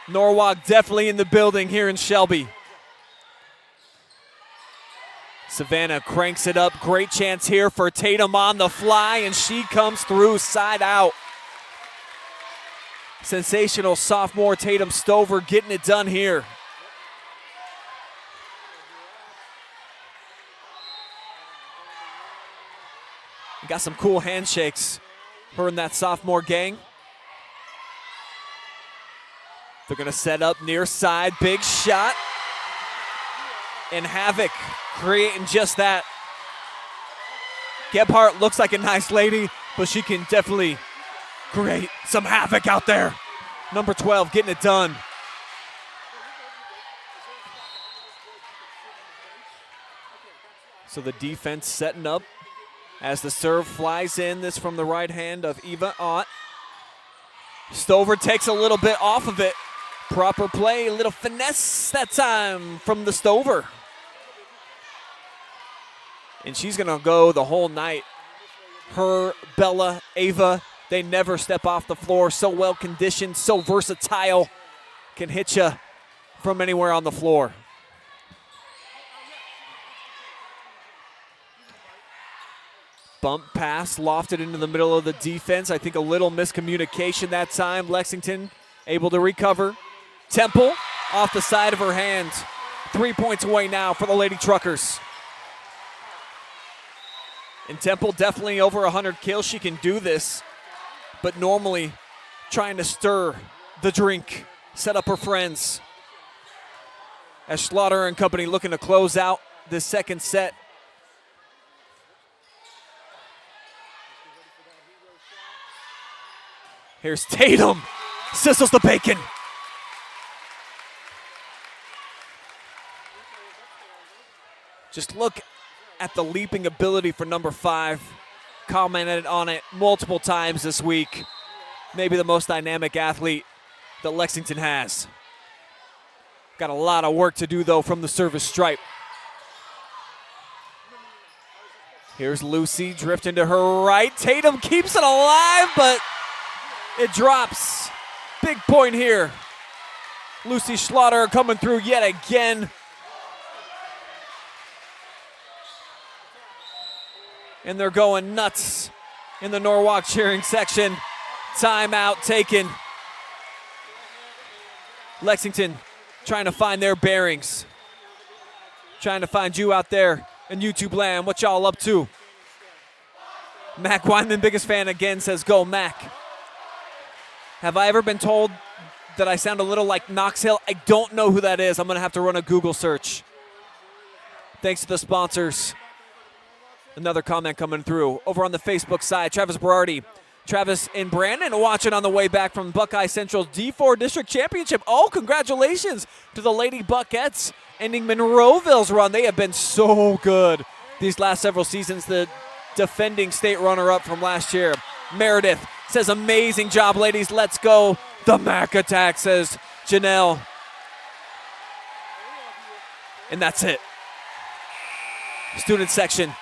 S3: Norwalk definitely in the building here in Shelby. Savannah cranks it up. Great chance here for Tatum on the fly, and she comes through side out. Sensational sophomore Tatum Stover getting it done here. Got some cool handshakes, her and that sophomore gang. They're gonna set up near side, big shot. And Havoc creating just that. Gebhardt looks like a nice lady, but she can definitely create some havoc out there. Number 12 getting it done. So the defense setting up as the serve flies in. This from the right hand of Eva Ott. Stover takes a little bit off of it. Proper play, a little finesse that time from the Stover. And she's gonna go the whole night. Her, Bella, Ava, they never step off the floor. So well conditioned, so versatile. Can hit you from anywhere on the floor. Bump pass, lofted into the middle of the defense. I think a little miscommunication that time. Lexington able to recover. Temple off the side of her hand. 3 points away now for the Lady Truckers. And Temple definitely over 100 kills. She can do this, but normally trying to stir the drink, set up her friends. As Schlotterer and company looking to close out this second set. Here's Tatum, sizzles the bacon. Just look at the leaping ability for number 5. Commented on it multiple times this week. Maybe the most dynamic athlete that Lexington has. Got a lot of work to do though from the service stripe. Here's Lucy drifting to her right. Tatum keeps it alive, but it drops. Big point here. Lucy Schlotterer coming through yet again. And they're going nuts in the Norwalk cheering section. Timeout taken. Lexington trying to find their bearings. Trying to find you out there in YouTube land. What y'all up to? Mac Wyman, biggest fan again, says go Mac. Have I ever been told that I sound a little like Knox Hill? I don't know who that is. I'm going to have to run a Google search. Thanks to the sponsors. Another comment coming through. Over on the Facebook side, Travis Berardi. Travis and Brandon watching on the way back from Buckeye Central's D4 District Championship. Oh, congratulations to the Lady Buckettes ending Monroeville's run. They have been so good these last several seasons. The defending state runner-up from last year. Meredith says, amazing job, ladies. Let's go. The Mac attack, says Janelle. And that's it. Student section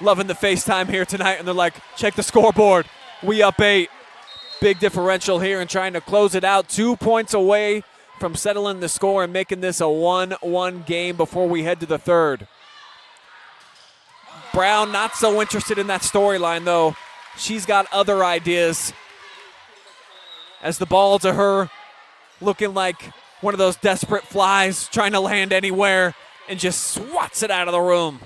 S3: loving the FaceTime here tonight, and they're like, check the scoreboard. We up 8. Big differential here and trying to close it out. 2 points away from settling the score and making this a 1-1 game before we head to the third. Brown not so interested in that storyline, though. She's got other ideas. As the ball to her, looking like one of those desperate flies trying to land anywhere, and just swats it out of the room.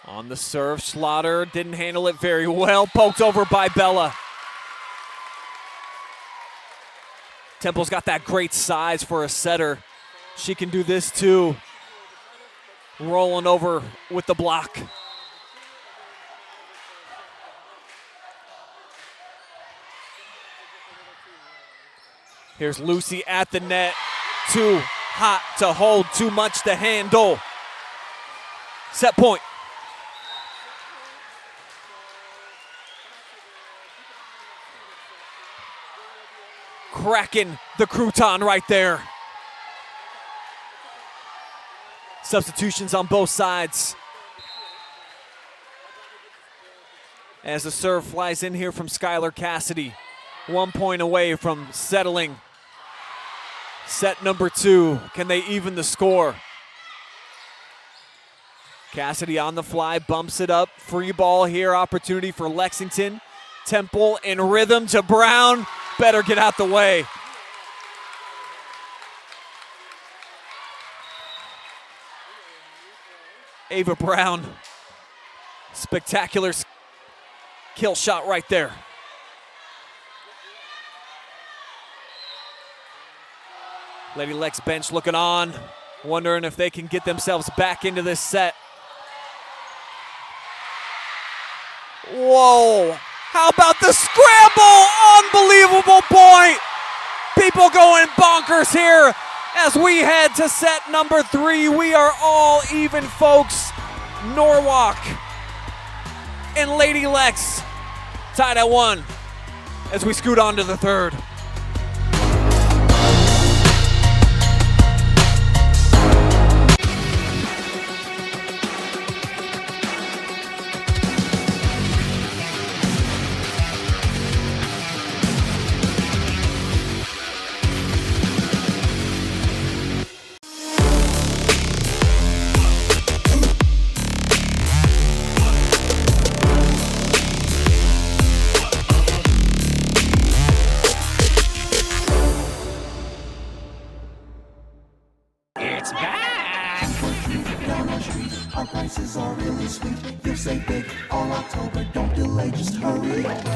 S3: On the serve, Schlotterer didn't handle it very well. Poked over by Bella. Temple's got that great size for a setter. She can do this too. Rolling over with the block. Here's Lucy at the net. Too hot to hold, too much to handle. Set point. Cracking the crouton right there. Substitutions on both sides. As the serve flies in here from Skylar Cassidy. 1 point away from settling. Set number 2. Can they even the score? Cassidy on the fly, bumps it up. Free ball here, opportunity for Lexington. Temple in rhythm to Brown. Better get out the way. Ava Brown. Spectacular kill shot right there. Lady Lex bench looking on, wondering if they can get themselves back into this set. Whoa, how about the scramble? Unbelievable point. People going bonkers here as we head to set number 3. We are all even, folks. Norwalk and Lady Lex tied at 1 as we scoot on to the third.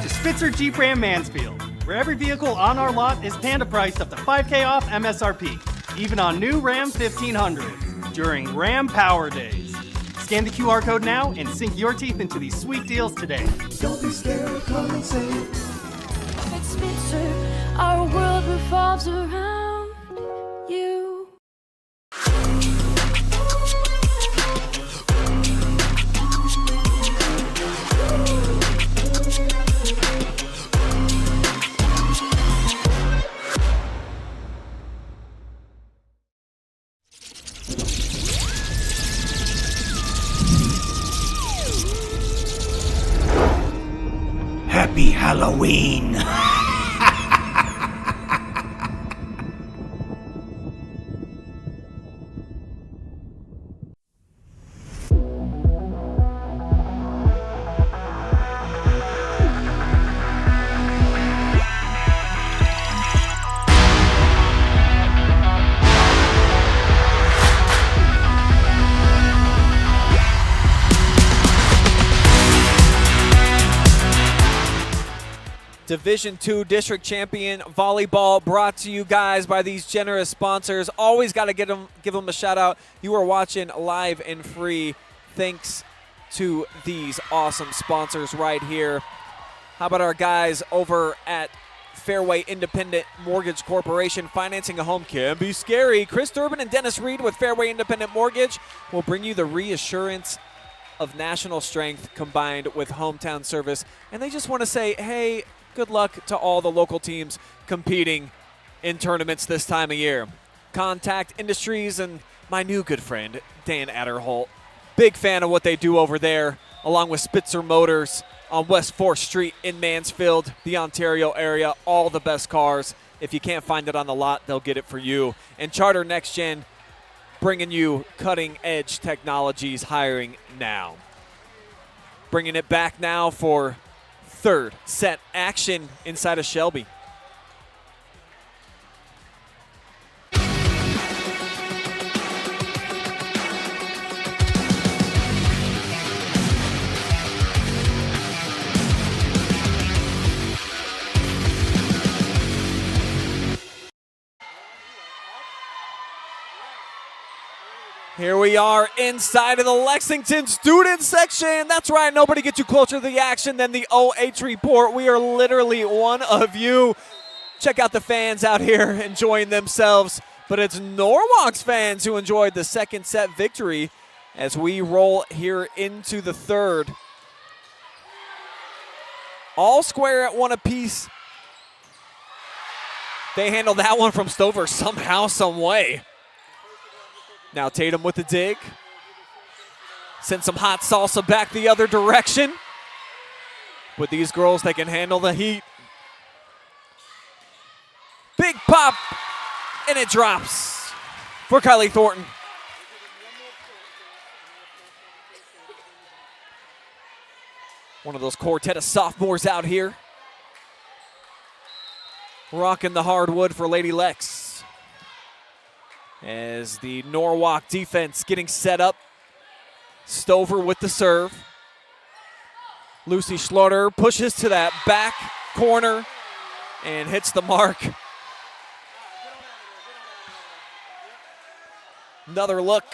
S7: To Spitzer Jeep Ram Mansfield, where every vehicle on our lot is panda priced up to $5K off MSRP, even on new Ram 1500s during Ram Power Days. Scan the QR code now and sink your teeth into these sweet deals today.
S2: Don't be scared, come and save.
S8: At Spitzer, our world revolves around you.
S2: Happy Halloween!
S3: Division II District Champion Volleyball brought to you guys by these generous sponsors. Always got to give them a shout out. You are watching live and free thanks to these awesome sponsors right here. How about our guys over at Fairway Independent Mortgage Corporation? Financing a home can be scary. Chris Durbin and Dennis Reed with Fairway Independent Mortgage will bring you the reassurance of national strength combined with hometown service. And they just want to say, hey, good luck to all the local teams competing in tournaments this time of year. Contact Industries and my new good friend, Dan Adderholt. Big fan of what they do over there, along with Spitzer Motors on West 4th Street in Mansfield, the Ontario area. All the best cars. If you can't find it on the lot, they'll get it for you. And Charter Next Gen, bringing you cutting-edge technologies, hiring now. Bringing it back now for third set action inside of Shelby. Here we are inside of the Lexington student section. That's right, nobody gets you closer to the action than the OH Report. We are literally one of you. Check out the fans out here enjoying themselves. But it's Norwalk's fans who enjoyed the second set victory as we roll here into the third. All square at one apiece. They handled that one from Stover somehow, some way. Now Tatum with the dig. Send some hot salsa back the other direction. With these girls, they can handle the heat. Big pop, and it drops for Kylie Thornton. One of those quartet of sophomores out here. Rocking the hardwood for Lady Lex. As the Norwalk defense getting set up. Stover with the serve. Lucy Schlotterer pushes to that back corner and hits the mark. Another look.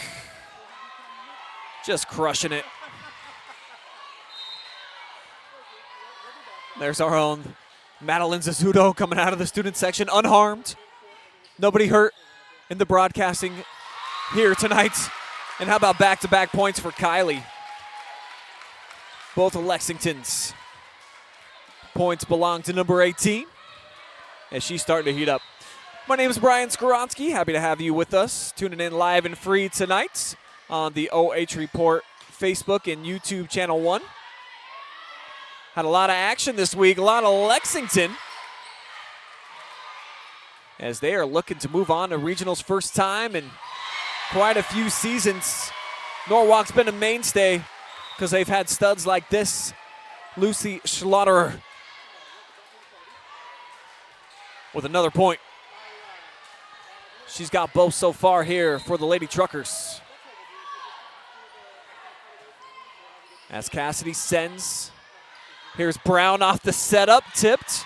S3: Just crushing it. There's our own Madeline Zazzuto coming out of the student section unharmed. Nobody hurt in the broadcasting here tonight. And how about back-to-back points for Kylie? Both of Lexington's points belong to number 18 as she's starting to heat up. My name is Brian Skowronski. Happy to have you with us, tuning in live and free tonight on the OH Report Facebook and YouTube Channel 1. Had a lot of action this week, a lot of Lexington, as they are looking to move on to regionals first time in quite a few seasons. Norwalk's been a mainstay because they've had studs like this. Lucy Schlotterer with another point. She's got both so far here for the Lady Truckers. As Cassidy sends, here's Brown off the setup, tipped.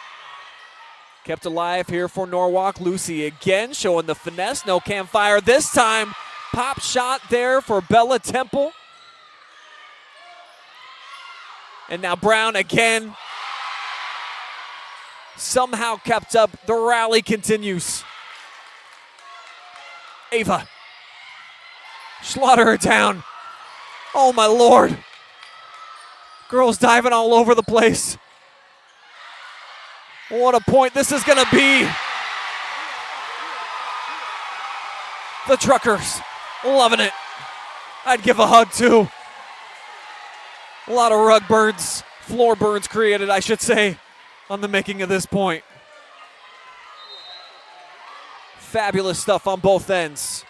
S3: Kept alive here for Norwalk. Lucy again showing the finesse. No campfire this time. Pop shot there for Bella Temple. And now Brown again. Somehow kept up. The rally continues. Ava. Schlotterer down. Oh my Lord. Girls diving all over the place. What a point this is going to be. The Truckers loving it. I'd give a hug too. A lot of rug burns, floor burns created, I should say, on the making of this point. Fabulous stuff on both ends.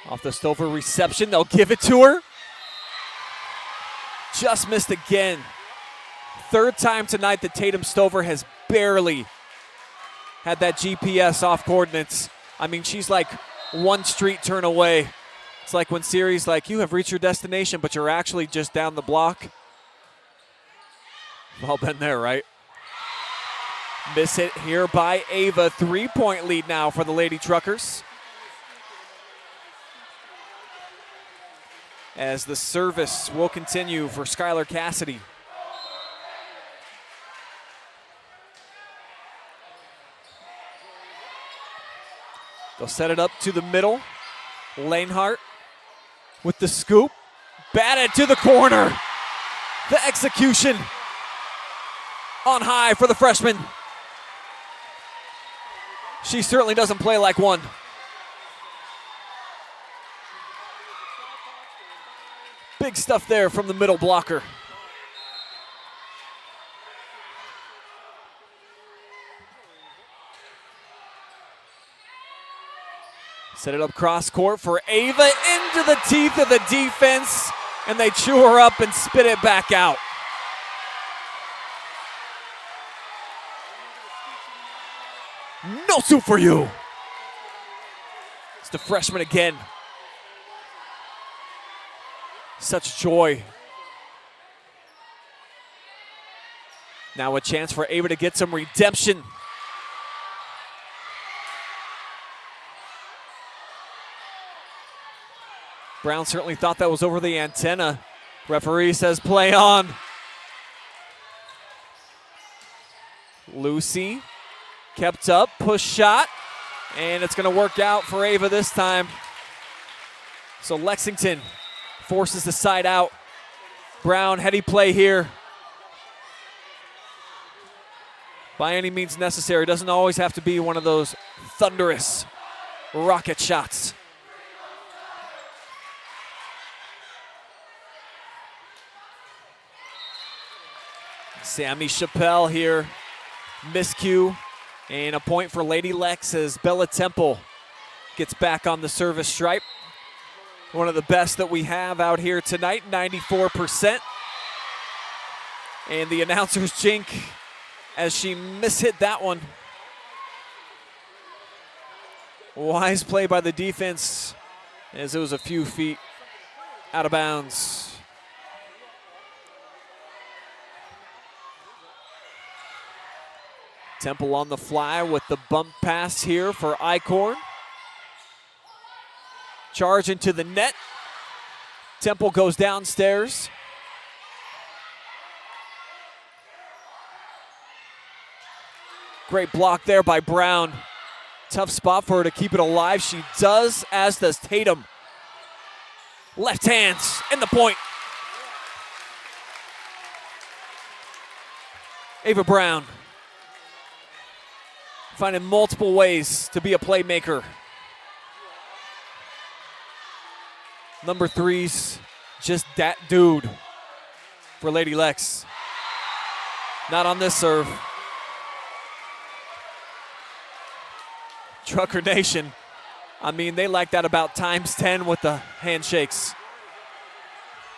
S3: Off the Stover reception, they'll give it to her. Just missed again. Third time tonight that Tatum Stover has barely had that GPS off coordinates. I mean, she's like one street turn away. It's like when Siri's like, you have reached your destination, but you're actually just down the block. We've all been there, right? Miss hit here by Ava. 3-point lead now for the Lady Truckers. As the service will continue for Skylar Cassidy. They'll set it up to the middle. Lanehart with the scoop. Batted to the corner. The execution. on high for the freshman. She certainly doesn't play like one. Big stuff there from the middle blocker. Set it up cross court for Ava into the teeth of the defense, and they chew her up and spit it back out. No soup for you. It's the freshman again. Such joy. Now a chance for Ava to get some redemption. Brown certainly thought that was over the antenna. Referee says play on. Lucy kept up, push shot, and it's going to work out for Ava this time. So Lexington forces the side out. Brown, heady play here. By any means necessary. Doesn't always have to be one of those thunderous rocket shots. Sammy Chappelle here, miscue, and a point for Lady Lex as Bella Temple gets back on the service stripe. One of the best that we have out here tonight, 94%. And the announcers jink as she mishit that one. Wise play by the defense as it was a few feet out of bounds. Temple on the fly with the bump pass here for Eichhorn. Charge into the net. Temple goes downstairs. Great block there by Brown. Tough spot for her to keep it alive. She does, as does Tatum. Left hands in the point. Ava Brown finding multiple ways to be a playmaker. Number 3's just that dude for Lady Lex. Not on this serve. Trucker Nation, I mean, they like that about times 10 with the handshakes.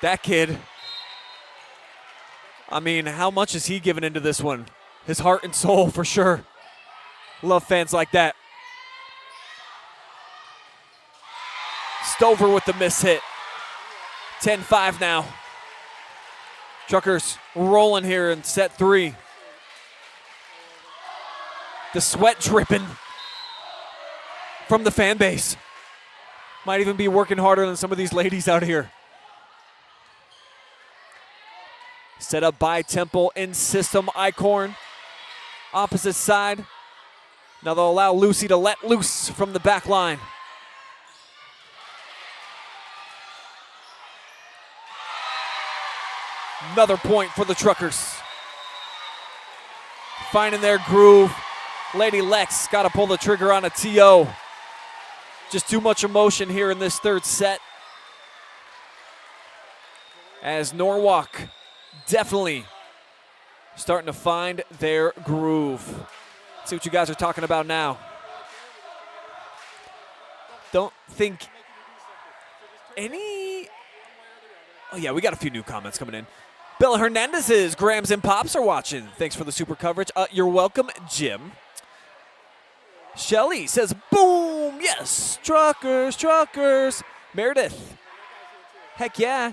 S3: That kid, I mean, how much is he giving into this one? His heart and soul for sure. Love fans like that. Stover with the miss hit. 10-5 now. Truckers rolling here in set 3. The sweat dripping from the fan base. Might even be working harder than some of these ladies out here. Set up by Temple in system. Eichhorn, opposite side. Now they'll allow Lucy to let loose from the back line. Another point for the Truckers. Finding their groove. Lady Lex got to pull the trigger on a TO. Just too much emotion here in this third set. As Norwalk definitely starting to find their groove. Let's see what you guys are talking about now. Don't think any... Oh yeah, we got a few new comments coming in. Bella Hernandez's Grams and Pops are watching. Thanks for the super coverage. You're welcome, Jim. Shelly says, boom, yes, truckers, truckers. Meredith, heck yeah.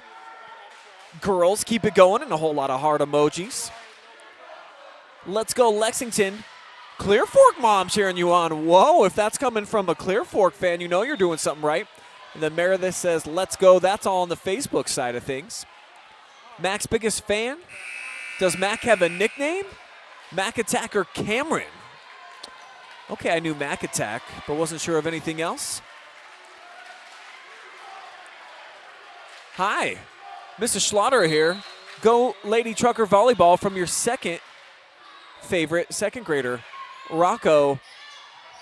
S3: Girls, keep it going, and a whole lot of heart emojis. Let's go Lexington. Clear Fork mom cheering you on. Whoa, if that's coming from a Clear Fork fan, you know you're doing something right. And then Meredith says, let's go. That's all on the Facebook side of things. Mac's biggest fan? Does Mac have a nickname? Mac Attacker Cameron. Okay, I knew Mac Attack, but wasn't sure of anything else. Hi, Mrs. Schlotterer here. Go Lady Trucker Volleyball from your second favorite second grader, Rocco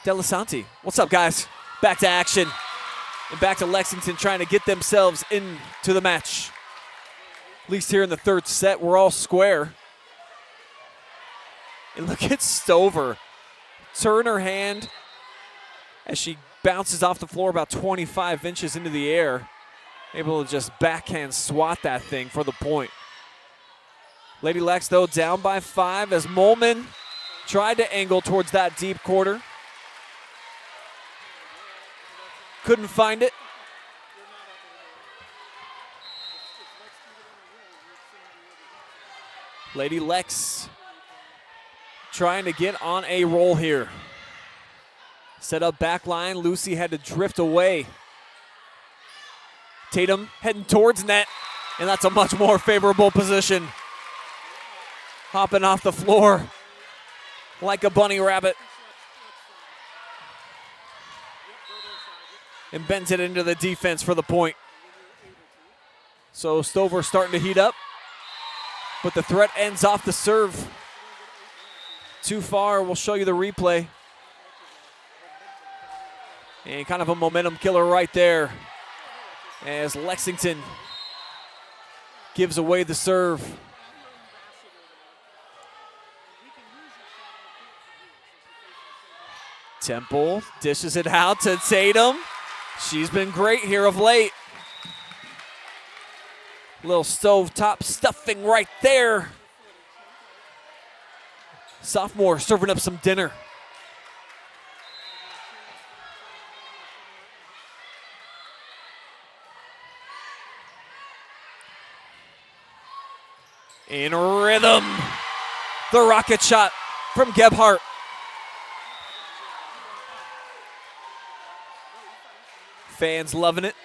S3: Delasanti. What's up, guys? Back to action. And back to Lexington trying to get themselves into the match. At least here in the third set, we're all square. And look at Stover turn her hand as she bounces off the floor about 25 inches into the air. Able to just backhand swat that thing for the point. Lady Lex, though, down by 5 as Molman tried to angle towards that deep quarter. Couldn't find it. Lady Lex trying to get on a roll here. Set up back line. Lucy had to drift away. Tatum heading towards net, and that's a much more favorable position. Hopping off the floor like a bunny rabbit. And bends it into the defense for the point. So Stover starting to heat up, but the threat ends off the serve. Too far, we'll show you the replay. And kind of a momentum killer right there as Lexington gives away the serve. Temple dishes it out to Tatum. She's been great here of late. Little stovetop stuffing right there. Sophomore serving up some dinner. In rhythm, the rocket shot from Gebhardt. Fans loving it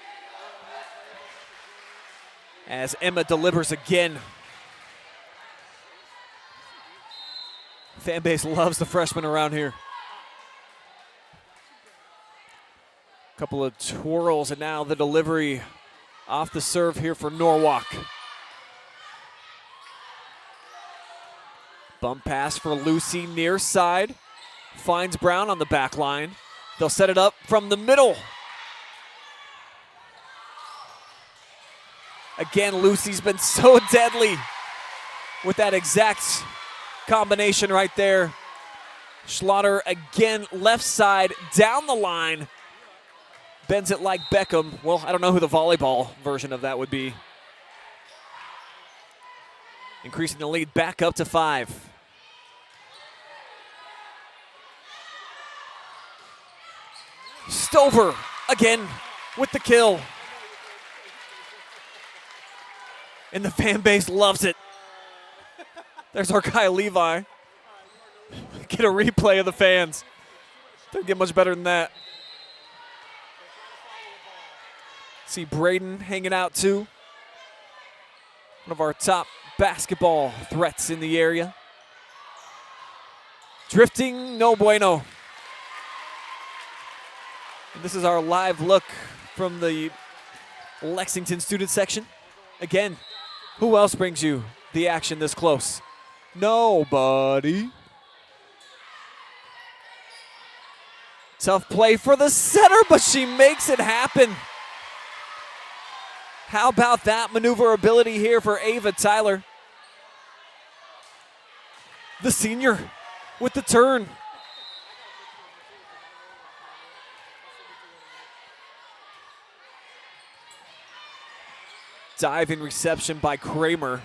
S3: as Emma delivers again. Fan base loves the freshman around here. Couple of twirls and now the delivery off the serve here for Norwalk. Bump pass for Lucy near side. Finds Brown on the back line. They'll set it up from the middle. Again, Lucy's been so deadly with that exact combination right there. Schlotterer again, left side, down the line. Bends it like Beckham. Well, I don't know who the volleyball version of that would be. Increasing the lead back up to 5. Stover again with the kill. And the fan base loves it. There's our guy Levi. Get a replay of the fans. Doesn't get much better than that. See Braden hanging out too. One of our top basketball threats in the area. Drifting, no bueno. And this is our live look from the Lexington student section. Again, who else brings you the action this close? Nobody. Tough play for the setter, but she makes it happen. How about that maneuverability here for Ava Tyler? The senior with the turn. Diving reception by Kramer.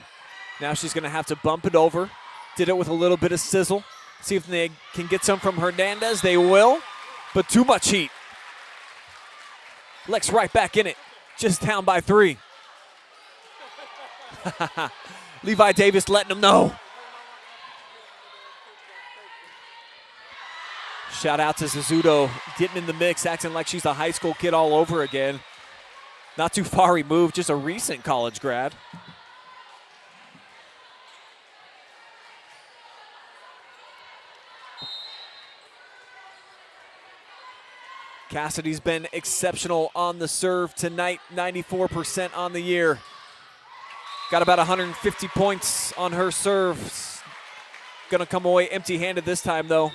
S3: Now she's going to have to bump it over. Did it with a little bit of sizzle. See if they can get some from Hernandez. They will, but too much heat. Lex right back in it. Just down by 3. Levi Davis letting them know. Shout out to Zizzuto getting in the mix, acting like she's a high school kid all over again. Not too far removed, just a recent college grad. Cassidy's been exceptional on the serve tonight, 94% on the year. Got about 150 points on her serves Going to come away empty-handed this time, though.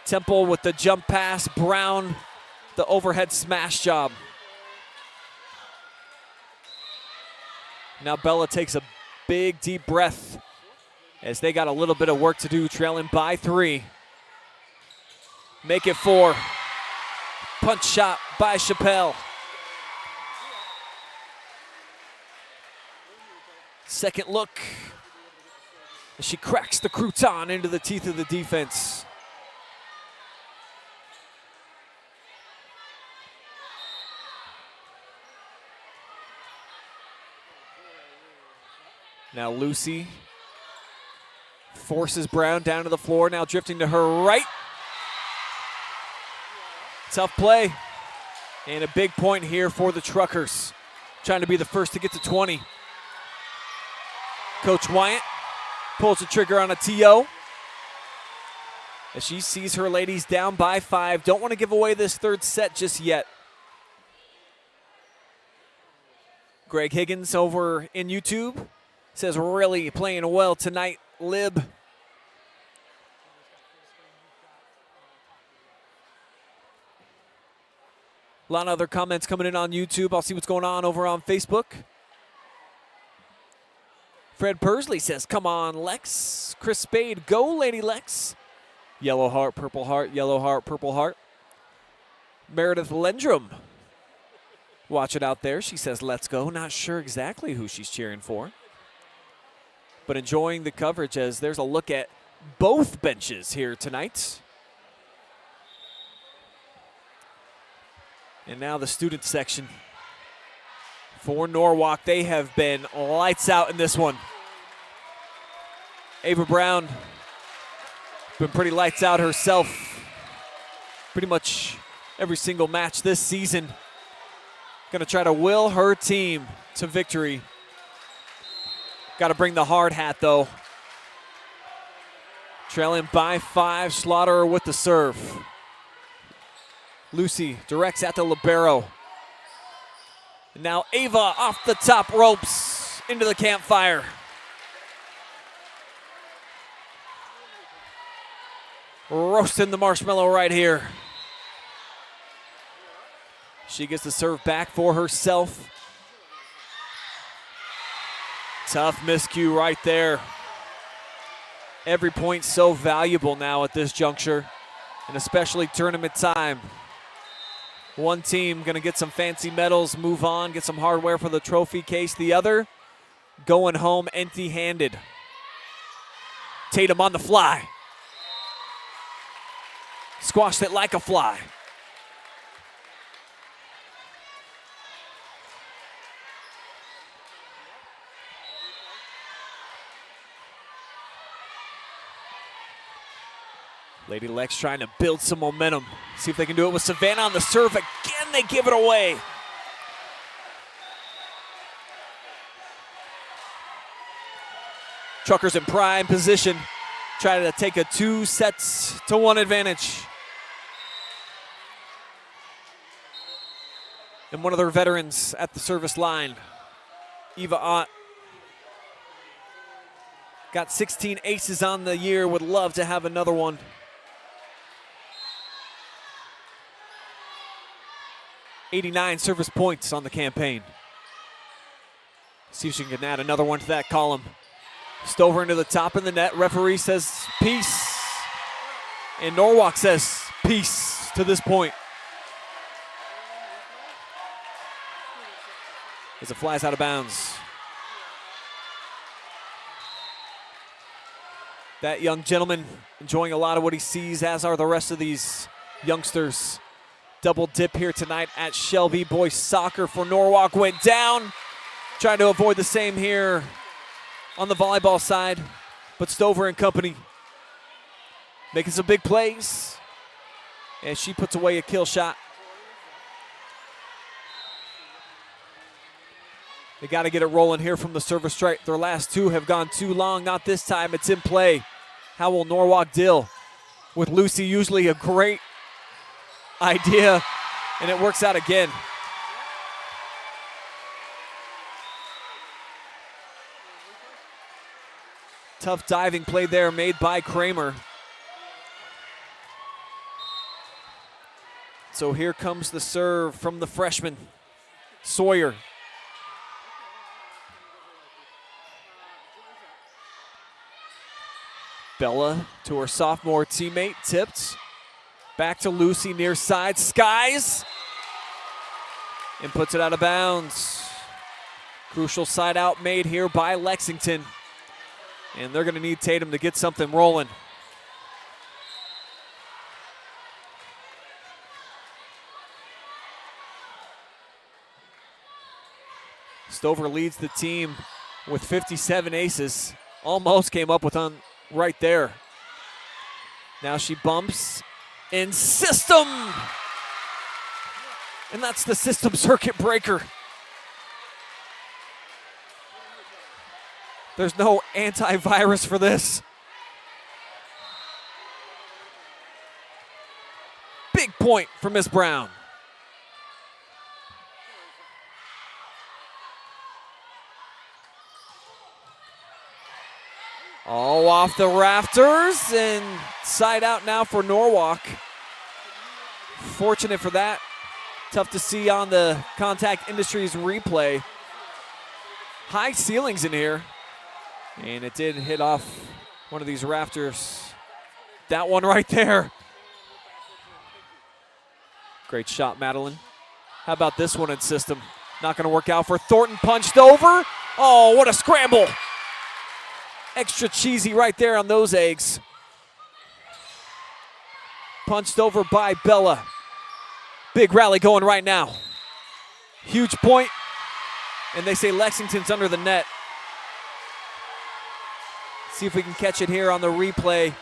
S3: Temple with the jump pass. Brown, the overhead smash job. Now Bella takes a big, deep breath as they got a little bit of work to do, trailing by 3. Make it 4. Punch shot by Chappelle. Second look. As she cracks the crouton into the teeth of the defense. Now Lucy forces Brown down to the floor, now drifting to her right. Tough play. And a big point here for the Truckers. Trying to be the first to get to 20. Coach Wyatt pulls the trigger on a TO. As she sees her ladies down by 5. Don't want to give away this third set just yet. Greg Higgins over in YouTube says, really playing well tonight, Lib. A lot of other comments coming in on YouTube. I'll see what's going on over on Facebook. Fred Persley says, come on, Lex. Chris Spade, go, Lady Lex. Yellow heart, purple heart, yellow heart, purple heart. Meredith Lendrum, watch it out there. She says, let's go. Not sure exactly who she's cheering for, but enjoying the coverage as there's a look at both benches here tonight. And now the student section for Norwalk. They have been lights out in this one. Ava Brown been pretty lights out herself. Pretty much every single match this season. Gonna try to will her team to victory. Got to bring the hard hat, though. Trailing by 5, Schlotterer with the serve. Lucy directs at the libero. And now Ava off the top ropes into the campfire. Roasting the marshmallow right here. She gets the serve back for herself. Tough miscue right there. Every point so valuable now at this juncture, and especially tournament time. One team gonna get some fancy medals, move on, get some hardware for the trophy case. The other going home empty-handed. Tatum on the fly. Squashed it like a fly. Lady Lex trying to build some momentum. See if they can do it with Savannah on the serve. Again, they give it away. Truckers in prime position, trying to take a 2-1 advantage. And one of their veterans at the service line, Eva Ott. Got 16 aces on the year, would love to have another one. '89 service points on the campaign. See if she can add another one to that column. Stover into the top of the net. Referee says peace. And Norwalk says peace to this point. As it flies out of bounds. That young gentleman enjoying a lot of what he sees, as are the rest of these youngsters. Double dip here tonight at Shelby. Boys soccer for Norwalk went down. Trying to avoid the same here on the volleyball side. But Stover and company making some big plays. And she puts away a kill shot. They got to get it rolling here from the service strike. Their last two have gone too long. Not this time. It's in play. How will Norwalk deal with Lucy? Usually a great idea, and it works out again. Tough diving play there made by Kramer. So here comes the serve from the freshman, Sawyer. Bella to her sophomore teammate, tipped. Back to Lucy near side, skies, and puts it out of bounds. Crucial side out made here by Lexington. And they're gonna need Tatum to get something rolling. Stover leads the team with 57 aces. Almost came up with on right there. Now she bumps in system. And that's the system circuit breaker. There's no antivirus for this. Big point for Miss Brown. All off the rafters and side out now for Norwalk. Fortunate for that. Tough to see on the Contact Industries replay. High ceilings in here. And it did hit off one of these rafters. That one right there. Great shot, Madeline. How about this one in system? Not going to work out for Thornton, punched over. Oh, what a scramble. Extra cheesy right there on those eggs. Punched over by Bella. Big rally going right now. Huge point. And they say Lexington's under the net. See if we can catch it here on the replay.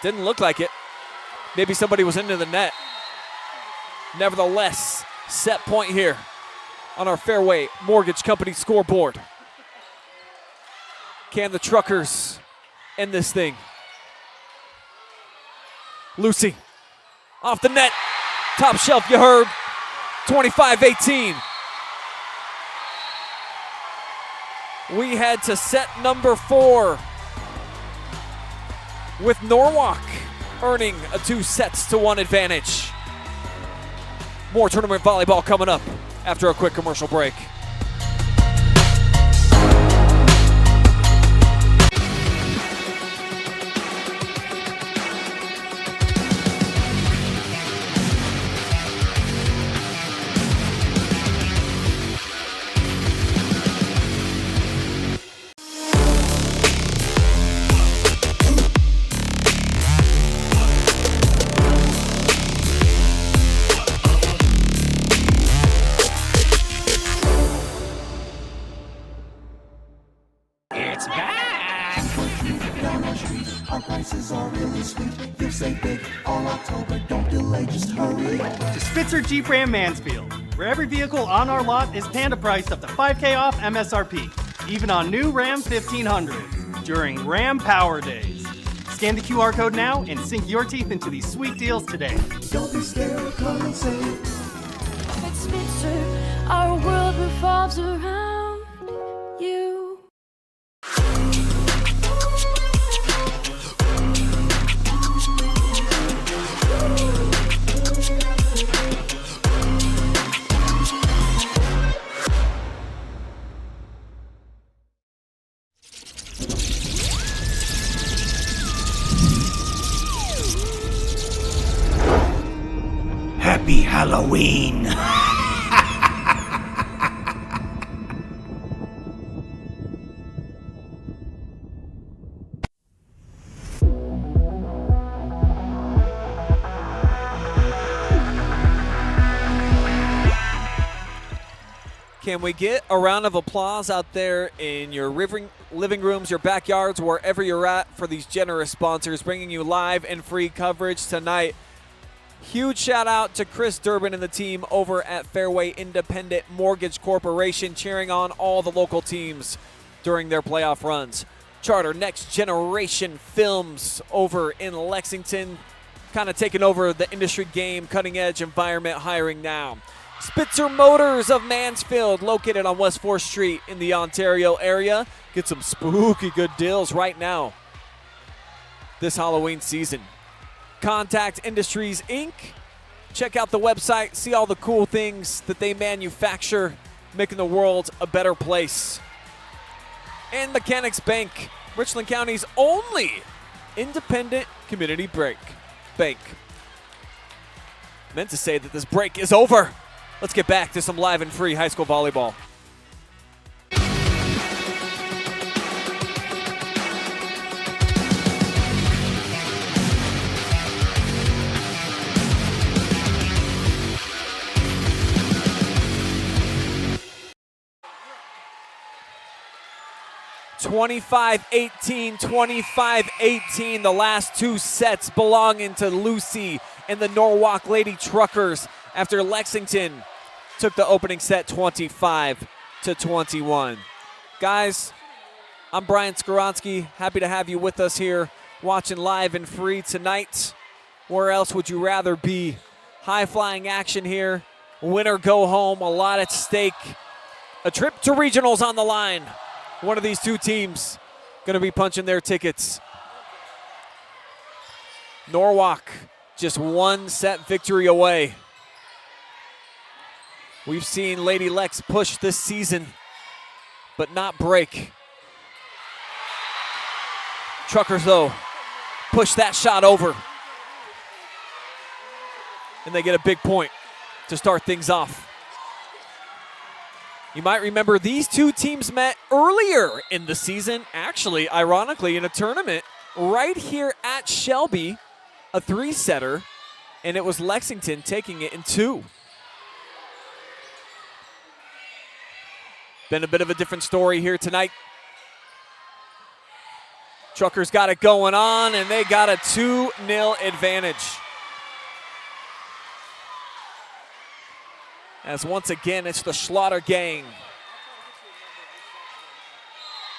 S3: Didn't look like it. Maybe somebody was into the net. Nevertheless, set point here on our Fairway Mortgage Company scoreboard. Can the Truckers end this thing? Lucy, off the net. Top shelf, you heard. 25-18. We head to set number 4 with Norwalk earning a 2-1 advantage. More tournament volleyball coming up after a quick commercial break.
S7: To Spitzer Jeep Ram Mansfield, where every vehicle on our lot is Panda priced up to $5K off MSRP, even on new Ram 1500s during Ram Power Days. Scan the QR code now and sink your teeth into these sweet deals today.
S2: Don't be scared, come and say it.
S8: At Spitzer, our world revolves around you.
S2: Happy Halloween!
S3: Can we get a round of applause out there in your living rooms, your backyards, wherever you're at for these generous sponsors bringing you live and free coverage tonight. Huge shout out to Chris Durbin and the team over at Fairway Independent Mortgage Corporation, cheering on all the local teams during their playoff runs. Charter Next Generation Films over in Lexington, kind of taking over the industry game, cutting edge environment hiring now. Spitzer Motors of Mansfield, located on West 4th Street in the Ontario area. Get some spooky good deals right now this Halloween season. Contact Industries, Inc. Check out the website, see all the cool things that they manufacture, making the world a better place. And Mechanics Bank, Richland County's only independent community bank. Meant to say that this break is over. Let's get back to some live and free high school volleyball. (25-18, 25-18). The last two sets belonging to Lucy and the Norwalk Lady Truckers after Lexington took the opening set 25-21. Guys, I'm Brian Skowronski. Happy to have you with us here watching live and free tonight. Where else would you rather be? High-flying action here. Win or go home. A lot at stake. A trip to regionals on the line. One of these two teams going to be punching their tickets. Norwalk just one set victory away. We've seen Lady Lex push this season, but not break. Truckers, though, push that shot over. And they get a big point to start things off. You might remember these two teams met earlier in the season, actually, ironically, in a tournament right here at Shelby, a three-setter, and it was Lexington taking it in two. Been a bit of a different story here tonight. Truckers got it going on, and they got a 2-0 advantage. As once again, it's the Schlotterer gang.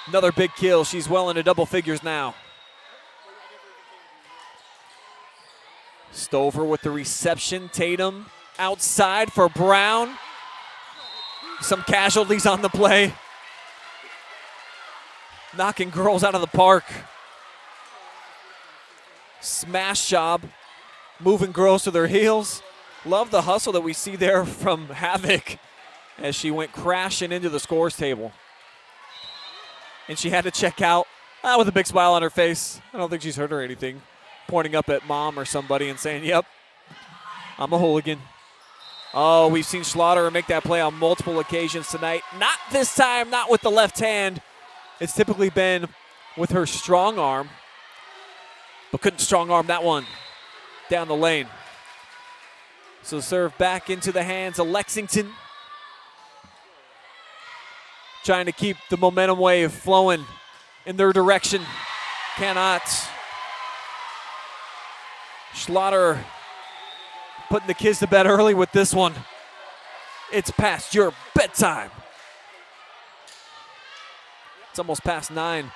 S3: Another big kill. She's well into double figures now. Stover with the reception. Tatum outside for Brown. Some casualties on the play. Knocking girls out of the park. Smash job. Moving girls to their heels. Love the hustle that we see there from Havoc as she went crashing into the scores table. And she had to check out with a big smile on her face. I don't think she's hurt or anything. Pointing up at mom or somebody and saying, yep, I'm a hooligan. Oh, we've seen Schlotterer make that play on multiple occasions tonight. Not this time, not with the left hand. It's typically been with her strong arm, but couldn't strong arm that one down the lane. So serve back into the hands of Lexington. Trying to keep the momentum wave flowing in their direction. Cannot. Schlotterer putting the kids to bed early with this one. It's past your bedtime. It's almost past 9.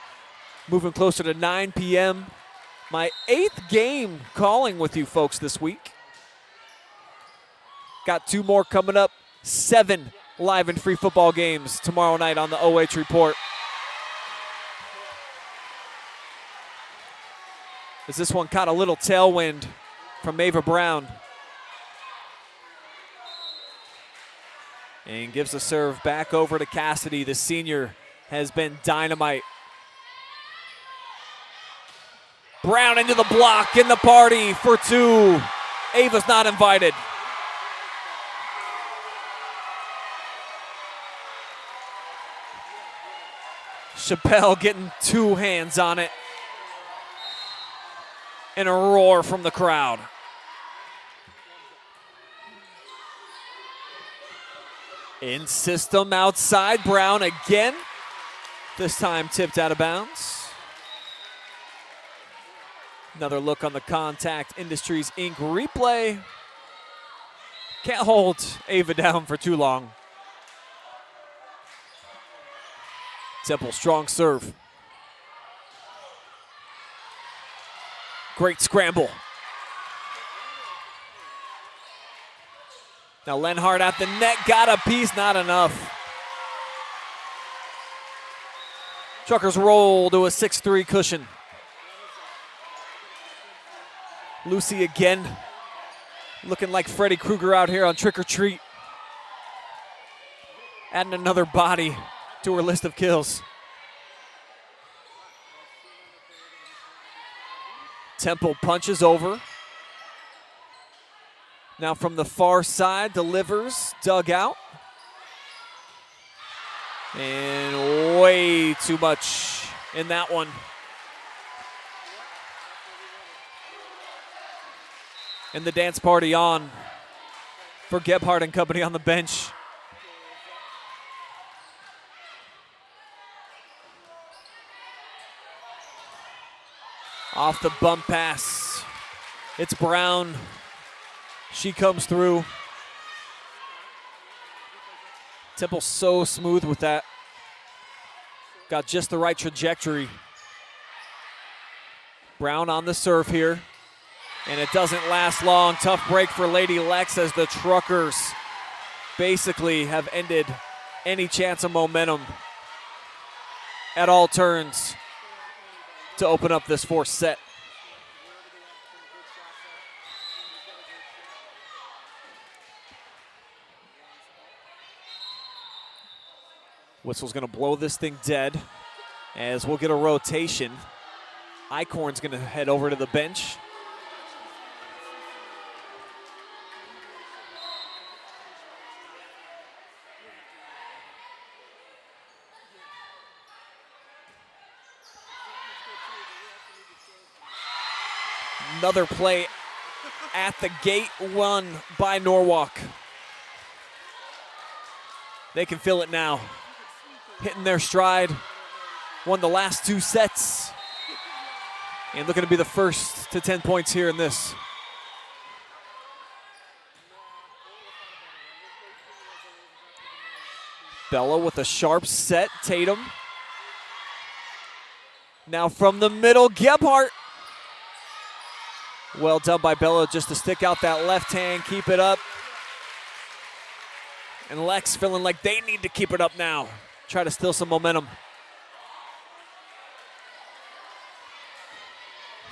S3: Moving closer to 9 p.m. My 8th game calling with you folks this week. Got 2 more coming up. 7 live and free football games tomorrow night on the OH Report. As this one caught a little tailwind from Ava Brown. And gives the serve back over to Cassidy. The senior has been dynamite. Brown into the block in the party for 2. Ava's not invited. Chappelle getting 2 hands on it. And a roar from the crowd. In system outside, Brown again. This time tipped out of bounds. Another look on the Contact Industries Inc. replay. Can't hold Ava down for too long. Temple, strong serve. Great scramble. Now Lenhart at the net, got a piece, not enough. Truckers roll to a 6-3 cushion. Lucy again, looking like Freddy Krueger out here on Trick or Treat. Adding another body to her list of kills. Temple punches over. Now from the far side, delivers, dug out. And way too much in that one. And the dance party on for Gebhardt and company on the bench. Off the bump pass. It's Brown. She comes through. Temple so smooth with that. Got just the right trajectory. Brown on the serve here. And it doesn't last long. Tough break for Lady Lex as the Truckers basically have ended any chance of momentum at all turns to open up this fourth set. Whistle's gonna blow this thing dead as we'll get a rotation. Eichhorn's gonna head over to the bench. Another play at the gate, won by Norwalk. They can feel it now. Hitting their stride. Won the last 2 sets. And looking to be the first to 10 points here in this. Bella with a sharp set. Tatum. Now from the middle, Gebhardt. Well done by Bella just to stick out that left hand, keep it up. And Lex feeling like they need to keep it up now. Try to steal some momentum.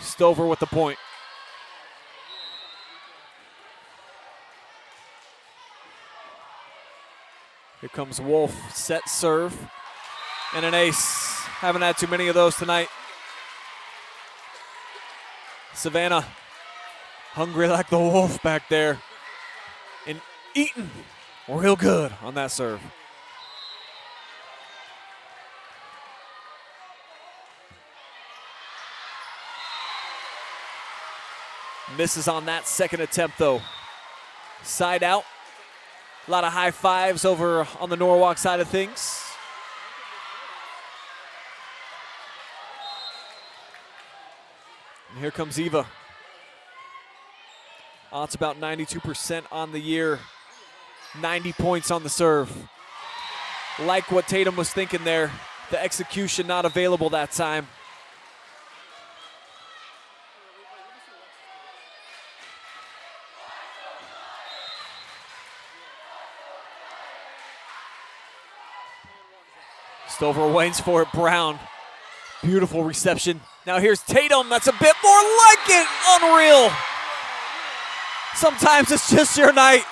S3: Stover with the point. Here comes Wolf, set serve, and an ace. Haven't had too many of those tonight. Savannah, hungry like the wolf back there. And eating real good on that serve. Misses on that second attempt though. Side out. A lot of high fives over on the Norwalk side of things. And here comes Eva. Odds about 92% on the year. 90 points on the serve. Like what Tatum was thinking there. The execution not available that time. Stover waits for it. Brown. Beautiful reception. Now here's Tatum. That's a bit more like it. Unreal. Sometimes it's just your night.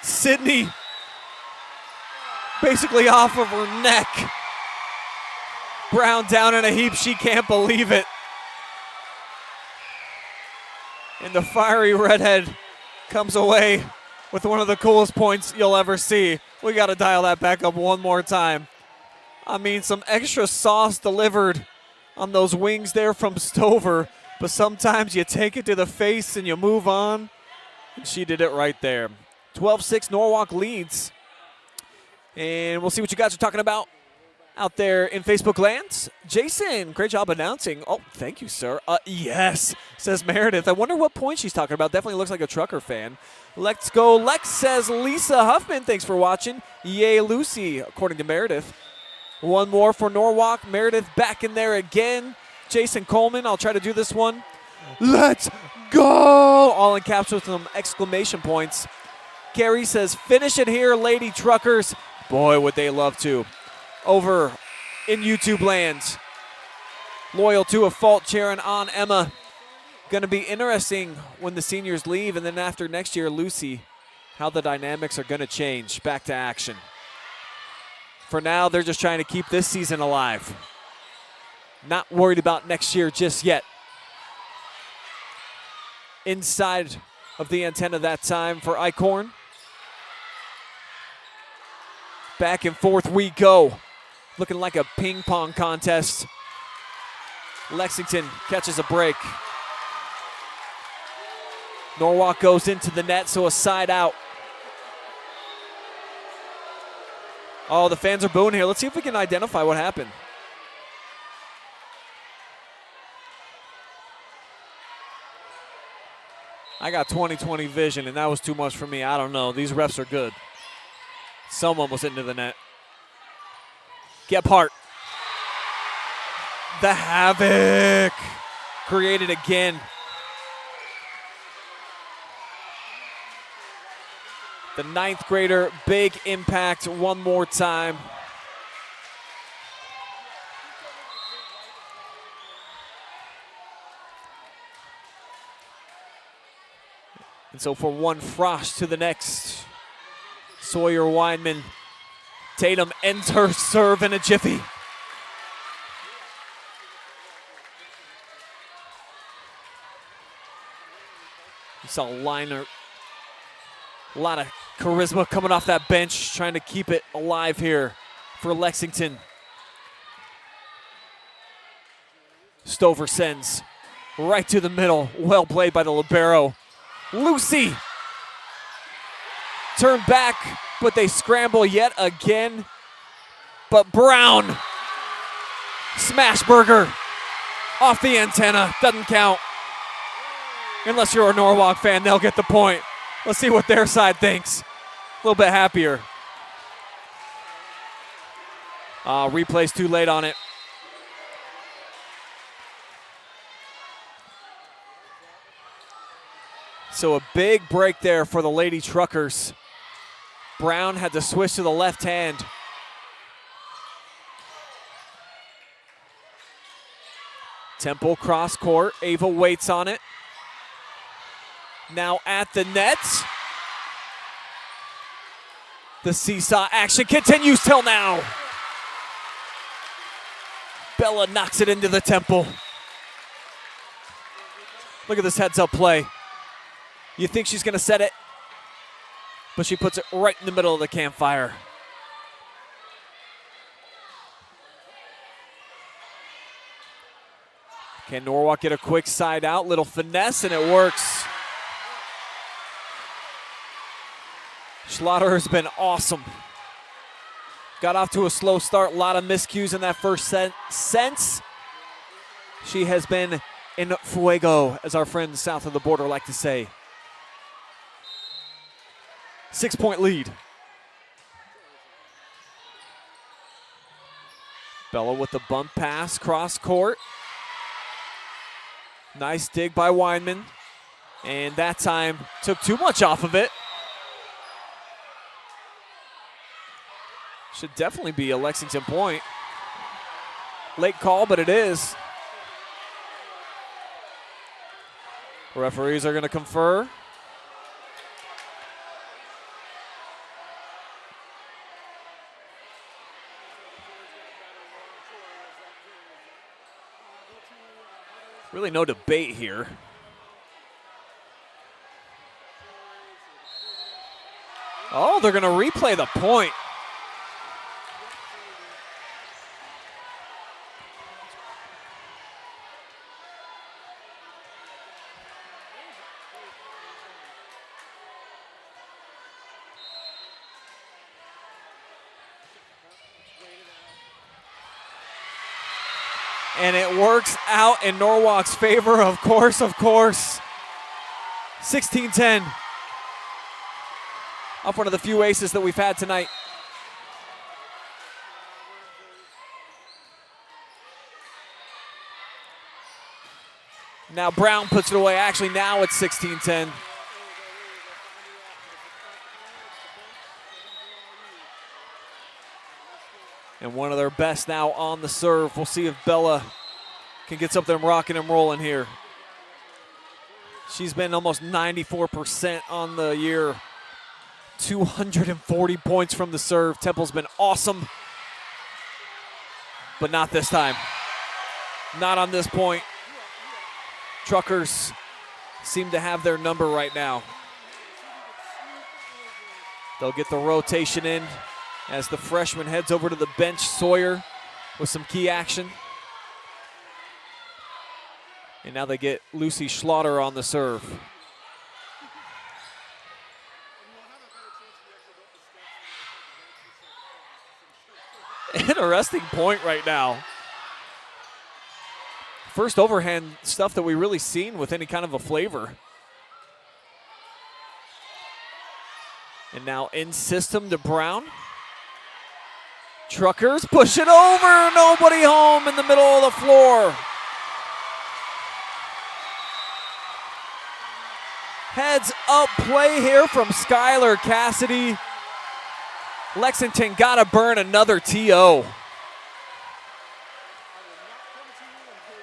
S3: Sydney basically off of her neck. Brown down in a heap. She can't believe it. And the fiery redhead comes away with one of the coolest points you'll ever see. We got to dial that back up one more time. I mean, some extra sauce delivered on those wings there from Stover, but sometimes you take it to the face and you move on. And she did it right there. 12-6, Norwalk leads. And we'll see what you guys are talking about out there in Facebook land. Jason, great job announcing. Oh, thank you, sir. Yes, says Meredith. I wonder what point she's talking about. Definitely looks like a Trucker fan. Let's go. Lex says Lisa Huffman, thanks for watching. Yay, Lucy, according to Meredith. One more for Norwalk. Meredith back in there again. Jason Coleman. I'll try to do this one. Let's go! All in caps with some exclamation points. Gary says, finish it here, Lady Truckers. Boy, would they love to. Over in YouTube land. Loyal to a fault, cheering on Emma. Going to be interesting when the seniors leave, and then after next year, Lucy, how the dynamics are going to change. Back to action. For now, they're just trying to keep this season alive. Not worried about next year just yet. Inside of the antenna that time for Eichhorn. Back and forth we go. Looking like a ping pong contest. Lexington catches a break. Norwalk goes into the net, so a side out. Oh, the fans are booing here. Let's see if we can identify what happened. I got 20/20 vision, and that was too much for me. I don't know. These refs are good. Someone was into the net. Gebhardt. The havoc created again. The ninth grader, big impact one more time. And so for one Frost to the next. Sawyer Weinman. Tatum ends her serve in a jiffy. You saw Liner. A lot of charisma coming off that bench, trying to keep it alive here for Lexington. Stover sends right to the middle. Well played by the libero. Lucy turned back, but they scramble yet again. But Brown, smash burger off the antenna, doesn't count. Unless you're a Norwalk fan, they'll get the point. Let's see what their side thinks. A little bit happier. Replay's too late on it. So a big break there for the Lady Truckers. Brown had to switch to the left hand. Temple cross court. Ava waits on it. Now at the net. The seesaw action continues till now. Bella knocks it into the Temple. Look at this heads-up play. You think she's going to set it, but she puts it right in the middle of the campfire. Can Norwalk get a quick side out? Little finesse, and it works. Schlotterer has been awesome. Got off to a slow start, a lot of miscues in that first sense. She has been in fuego, as our friends south of the border like to say. 6-point lead. Bella with the bump pass, cross court. Nice dig by Weinman. And that time took too much off of it. Should definitely be a Lexington point. Late call, but it is. Referees are going to confer. Really no debate here. Oh, they're going to replay the point. And it works out in Norwalk's favor, of course, 16-10. Off one of the few aces that we've had tonight. Now Brown puts it away. Actually, now it's 16-10. And one of their best now on the serve. We'll see if Bella can get something rocking and rolling here. She's been almost 94% on the year. 240 points from the serve. Temple's been awesome, but not this time. Not on this point. Truckers seem to have their number right now. They'll get the rotation in as the freshman heads over to the bench. Sawyer with some key action. And now they get Lucy Schlotterer on the serve. Interesting point right now. First overhand stuff that we really seen with any kind of a flavor. And now in system to Brown. Truckers push it over, nobody home in the middle of the floor. Heads up play here from Skylar Cassidy. Lexington gotta burn another TO.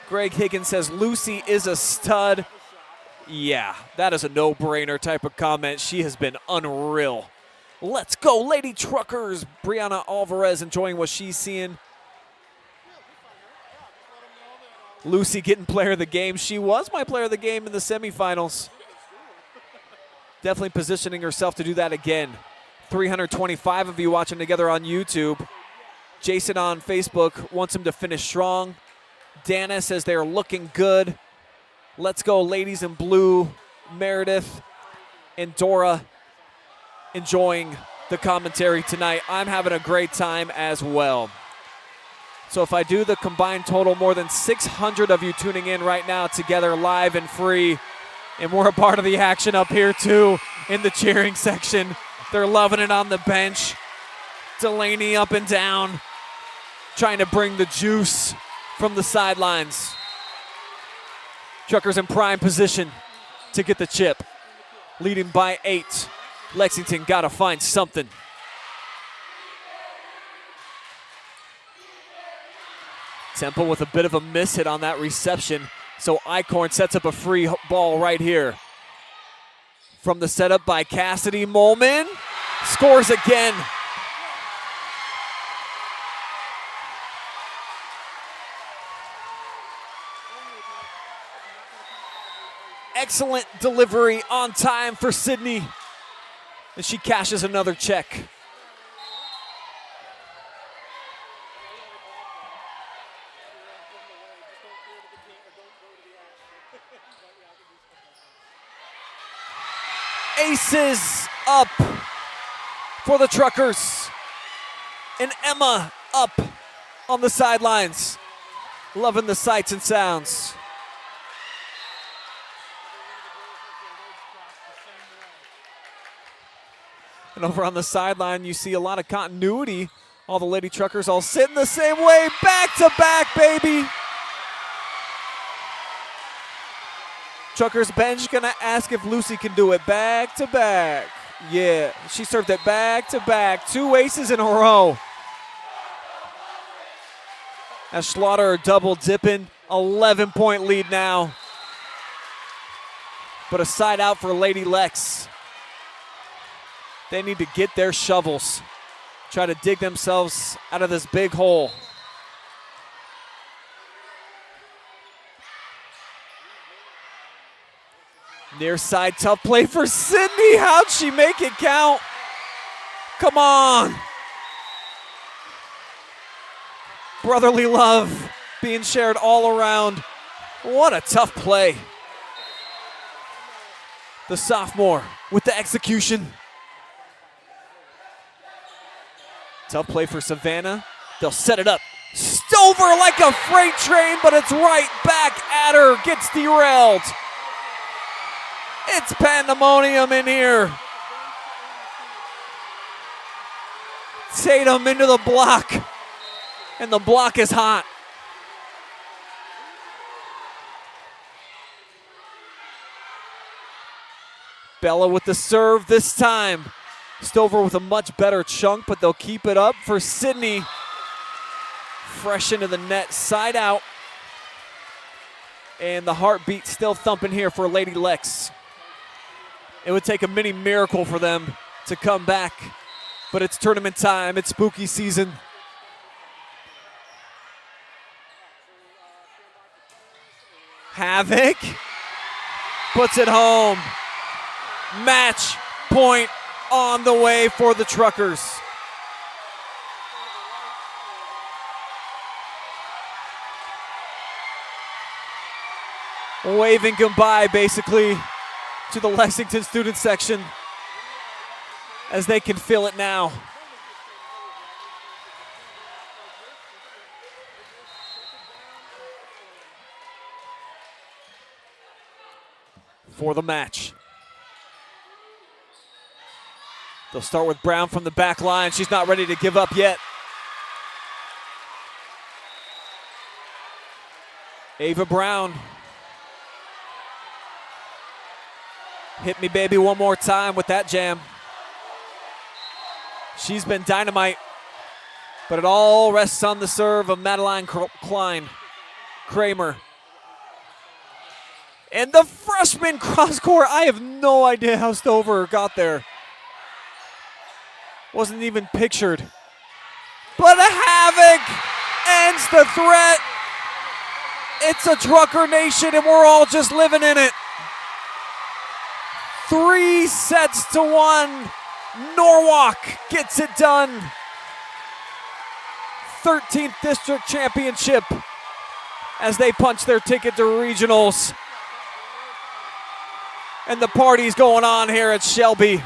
S3: Greg Higgins says Lucy is a stud. Yeah, that is a no-brainer type of comment. She has been unreal. Let's go, Lady Truckers. Brianna Alvarez enjoying what she's seeing. Lucy getting player of the game. She was my player of the game in the semifinals. Definitely positioning herself to do that again. 325 of you watching together on YouTube. Jason on Facebook wants him to finish strong. Dana says they're looking good. Let's go, ladies in blue. Meredith and Dora enjoying the commentary tonight. I'm having a great time as well. So if I do the combined total, more than 600 of you tuning in right now together live and free. And we're a part of the action up here too in the cheering section. They're loving it on the bench. Delaney up and down, trying to bring the juice from the sidelines. Truckers in prime position to get the chip. Leading by 8. Lexington got to find something. Temple with a bit of a miss hit on that reception. So Eichhorn sets up a free ball right here. From the setup by Cassidy, Molman scores again. Excellent delivery on time for Sydney. And she cashes another check. Aces up for the Truckers. And Emma up on the sidelines. Loving the sights and sounds. And over on the sideline, you see a lot of continuity. All the Lady Truckers all sitting the same way. Back to back, baby. Truckers bench gonna ask if Lucy can do it back to back. Yeah, she served it back to back. 2 aces in a row. As Schlotterer double dipping, 11-point lead now. But a side out for Lady Lex. They need to get their shovels, try to dig themselves out of this big hole. Near side, tough play for Sydney. How'd she make it count? Come on. Brotherly love being shared all around. What a tough play. The sophomore with the execution. Tough play for Savannah. They'll set it up. Stover like a freight train, but it's right back at her. Gets derailed. It's pandemonium in here. Tatum into the block. And the block is hot. Bella with the serve this time. Stover with a much better chunk, but they'll keep it up for Sydney. Fresh into the net, side out. And the heartbeat still thumping here for Lady Lex. It would take a mini miracle for them to come back, but it's tournament time, it's spooky season. Havoc puts it home. Match point on the way for the Truckers. Waving goodbye basically to the Lexington student section as they can feel it now. For the match. They'll start with Brown from the back line. She's not ready to give up yet. Ava Brown. Hit me, baby, one more time with that jam. She's been dynamite, but it all rests on the serve of Madeline Kramer. And the freshman cross-court, I have no idea how Stover got there. Wasn't even pictured. But a Havoc ends the threat. It's a Trucker Nation, and we're all just living in it. 3-1. Norwalk gets it done. 13th District Championship as they punch their ticket to regionals. And the party's going on here at Shelby.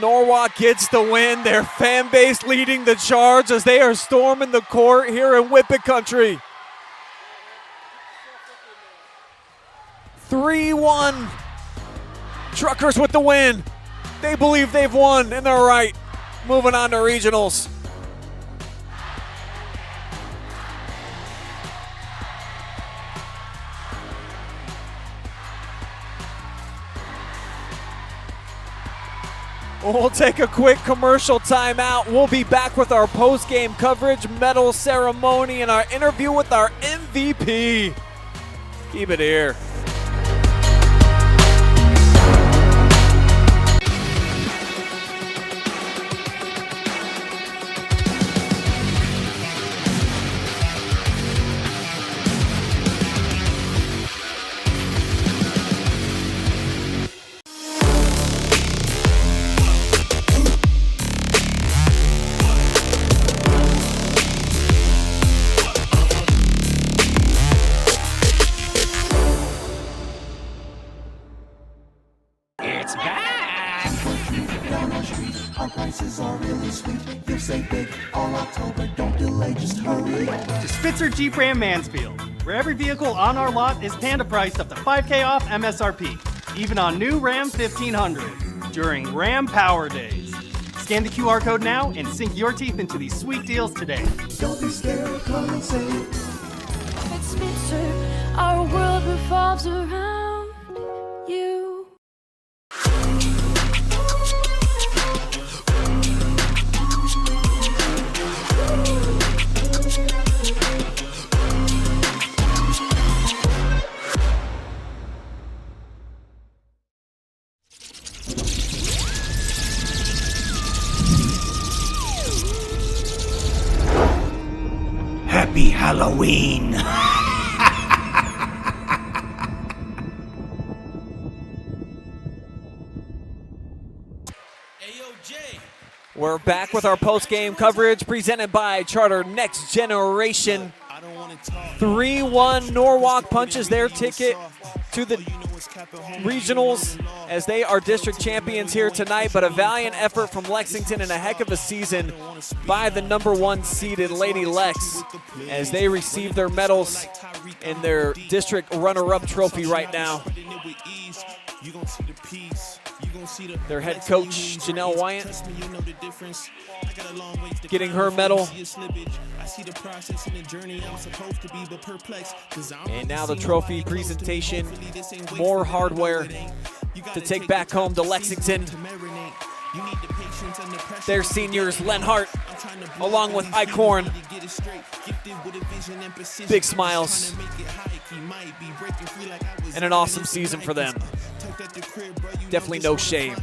S3: Norwalk gets the win. Their fan base leading the charge as they are storming the court here in Whippet Country. 3-1. Truckers with the win. They believe they've won, and they're right. Moving on to regionals. We'll take a quick commercial timeout. We'll be back with our post-game coverage, medal ceremony, and our interview with our MVP. Keep it here.
S7: To Spitzer Jeep Ram Mansfield, where every vehicle on our lot is Panda priced up to $5K off MSRP, even on new Ram 1500s during Ram Power Days. Scan the QR code now and sink your teeth into these sweet deals today.
S2: Don't be scared, come and save.
S8: At Spitzer, our world revolves around you.
S2: Happy Halloween!
S3: We're back with our post-game coverage presented by Charter Next Generation. 3-1 Norwalk punches their ticket to the regionals as they are district champions here tonight, but a valiant effort from Lexington and a heck of a season by the #1 seeded Lady Lex as they receive their medals and their district runner-up trophy right now. Their head coach, Janelle Wyant, getting her medal. And now the trophy presentation, more hardware to take back home to Lexington. Their seniors, Lenhart, along with Icorn. Big smiles. And an awesome season for them. Definitely no shame.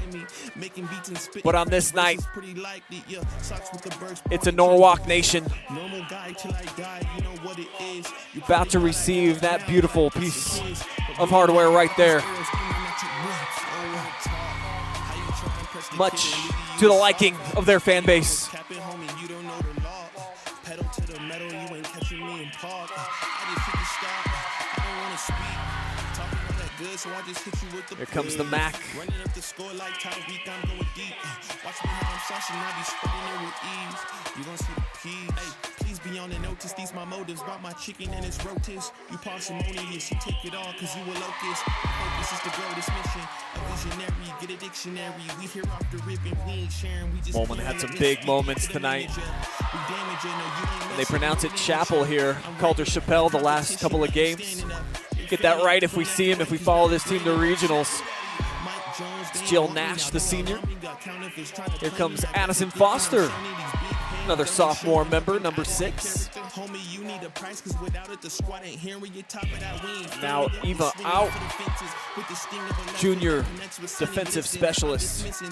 S3: But on this night, it's a Norwalk nation about to receive that beautiful piece of hardware right there. Much to the liking of their fan base. Here comes the Mac. Please be on the notice. These my motives. Brought my chicken and it's rotis. You parsimonious. You take it all because you a locust. Focus is to grow this mission. A visionary. Get a dictionary. We here off the rip and we ain't sharing. We just Molman had some big moments tonight. And they pronounce it Chapel here. Called her Chappelle the last couple of games. Get that right if we see him, if we follow this team to regionals. It's Jill Nash, the senior. Here comes Addison Foster, another sophomore member, number 6. Now Ava out, junior defensive specialist.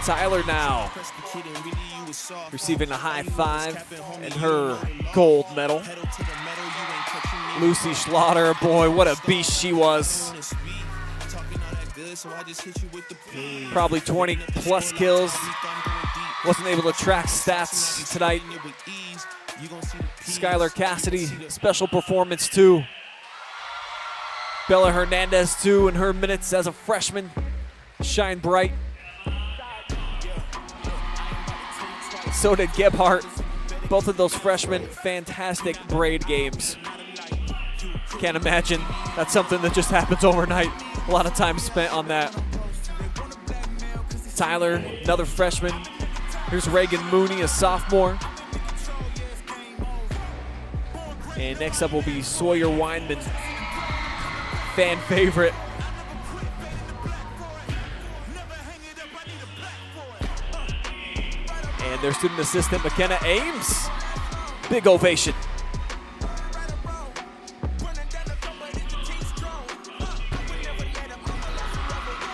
S3: Tyler now receiving a high five and her gold medal. Lucy Schlotterer, boy, what a beast she was. Probably 20 plus kills. Wasn't able to track stats tonight. Skylar Cassidy, special performance too. Bella Hernandez too in her minutes as a freshman. Shine bright. So did Gebhardt. Both of those freshmen, fantastic braid games. Can't imagine that's something that just happens overnight. A lot of time spent on that. Tyler, another freshman. Here's Reagan Mooney, a sophomore. And next up will be Sawyer Weinman, fan favorite. And their student assistant, McKenna Ames. Big ovation.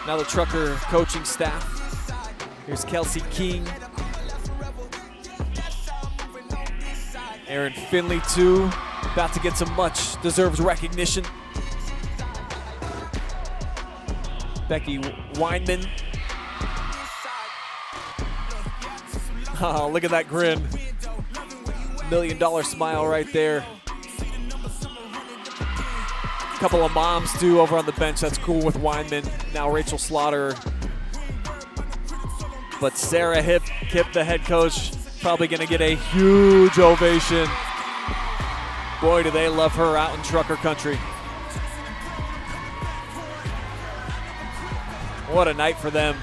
S3: Now the Trucker coaching staff. Here's Kelsey King. Aaron Finley too, about to get some much deserved recognition. Becky Weinman. Oh, look at that grin. $1 million smile right there. Couple of moms too over on the bench. That's cool with Weinman. Now Rachel Slaughter. But Sarah Hip, the head coach, probably going to get a huge ovation. Boy, do they love her out in trucker country. What a night for them.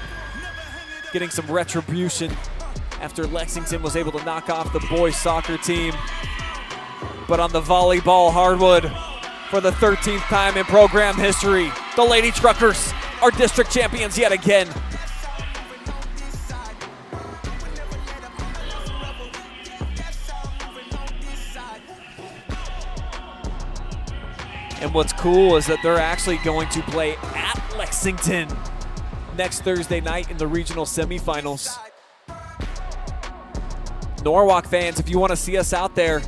S3: Getting some retribution after Lexington was able to knock off the boys soccer team. But on the volleyball hardwood, for the 13th time in program history, the Lady Truckers are district champions yet again. And what's cool is that they're actually going to play at Lexington next Thursday night in the regional semifinals. Norwalk fans, if you want to see us out there,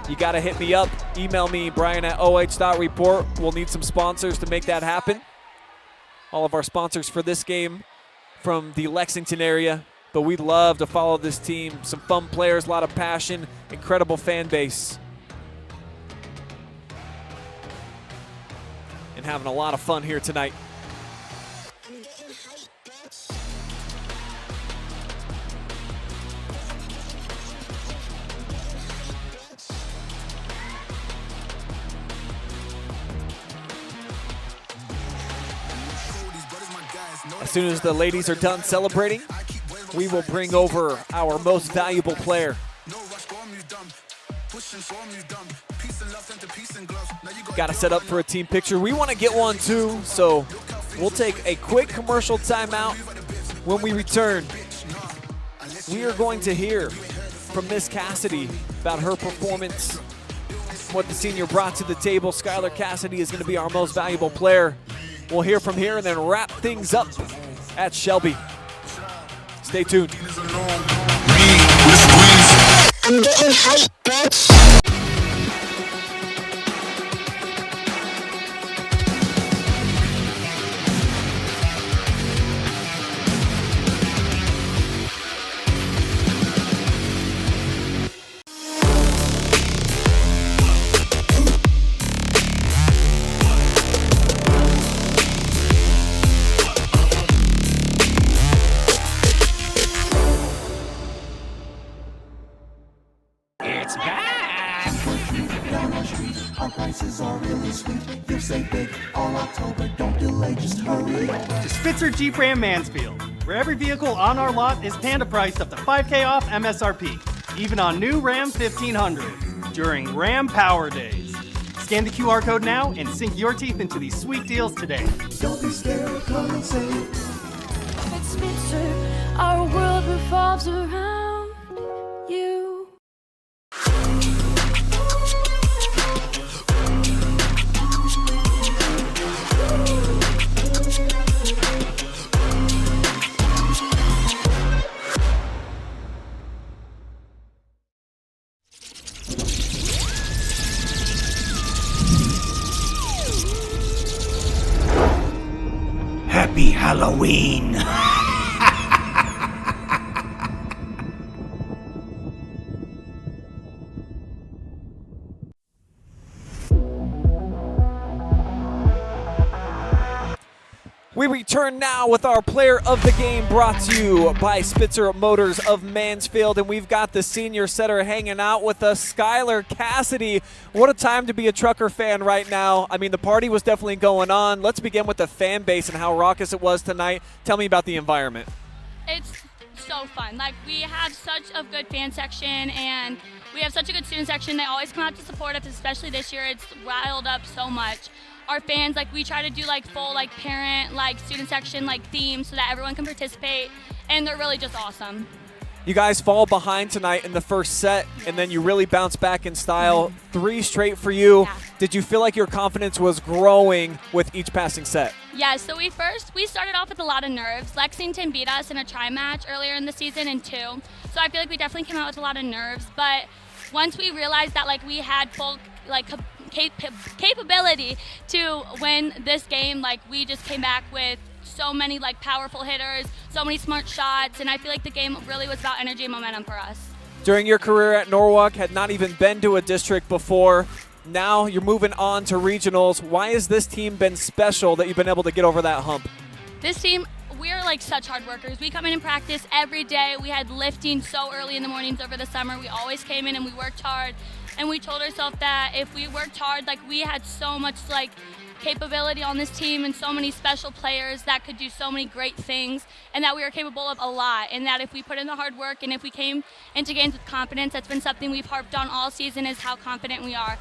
S3: you got to hit me up. Email me, Brian at OH.REPORT. We'll need some sponsors to make that happen. All of our sponsors for this game from the Lexington area. But we'd love to follow this team. Some fun players, a lot of passion, incredible fan base. and having a lot of fun here tonight. As soon as the ladies are done celebrating, we will bring over our most valuable player. Got to set up for a team picture. We want to get one too, so we'll take a quick commercial timeout. When we return, we are going to hear from Miss Cassidy about her performance, what the senior brought to the table. Skylar Cassidy is going to be our most valuable player. We'll hear from here and then wrap things up at Shelby. Stay tuned.
S9: I'm getting hyped, bitch.
S7: To Spitzer Jeep Ram Mansfield, where every vehicle on our lot is Panda priced up to $5K off MSRP, even on new Ram 1500s during Ram Power Days. Scan the QR code now and sink your teeth into these sweet deals today.
S2: Don't be scared, come and save.
S8: At Spitzer, our world revolves around you.
S2: Happy Halloween!
S3: We return now with our player of the game, brought to you by Spitzer Motors of Mansfield, and we've got the senior setter hanging out with us, Skylar Cassidy. What a time to be a Trucker fan right now. I mean, the party was definitely going on. Let's begin with the fan base and how raucous it was tonight. Tell me about the environment.
S6: It's so fun. Like, we have such a good fan section, and we have such a good student section. They always come out to support us, especially this year. It's riled up so much. Our fans, like, we try to do like full like parent, like student section, like themes so that everyone can participate, and they're really just awesome.
S3: You guys fall behind tonight in the first set, and then you really bounce back in style. 3 straight for you.
S6: Yeah.
S3: Did you feel like your confidence was growing with each passing set?
S6: Yeah, so we started off with a lot of nerves. Lexington beat us in a tri match earlier in the season in 2, so I feel like we definitely came out with a lot of nerves. But once we realized that like we had full like capability to win this game, like we just came back with so many like powerful hitters, so many smart shots, and I feel like the game really was about energy and momentum for us.
S3: During your career at Norwalk, had not even been to a district before. Now you're moving on to regionals. Why has this team been special that you've been able to get over that hump?
S6: This team, we're like such hard workers. We come in and practice every day. We had lifting so early in the mornings over the summer. We always came in and we worked hard. And we told ourselves that if we worked hard, like we had so much like capability on this team and so many special players that could do so many great things, and that we were capable of a lot, and that if we put in the hard work and if we came into games with confidence, that's been something we've harped on all season, is how confident we are.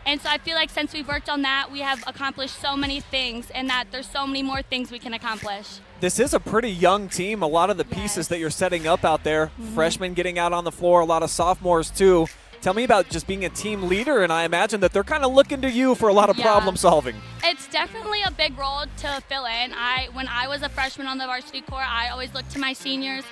S6: And so I feel like since we've worked on that, we have accomplished so many things, and that there's so many more things we can accomplish.
S3: This is a pretty young team. A lot of the pieces that you're setting up out there, freshmen getting out on the floor, a lot of sophomores too. Tell me about just being a team leader, and I imagine that they're kind of looking to you for a lot of problem solving.
S6: It's definitely a big role to fill in. When I was a freshman on the varsity court, I always looked to my seniors.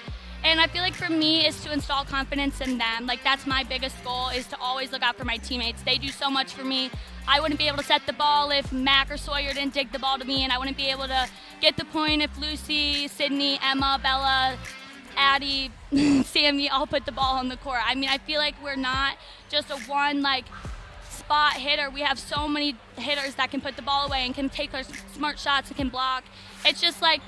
S6: And I feel like for me is to install confidence in them. Like that's my biggest goal, is to always look out for my teammates. They do so much for me. I wouldn't be able to set the ball if Mac or Sawyer didn't dig the ball to me, and I wouldn't be able to get the point if Lucy, Sydney, Emma, Bella, Addie, Sammy all put the ball on the court. I mean, I feel like we're not just a one like spot hitter. We have so many hitters that can put the ball away and can take our smart shots and can block. It's just like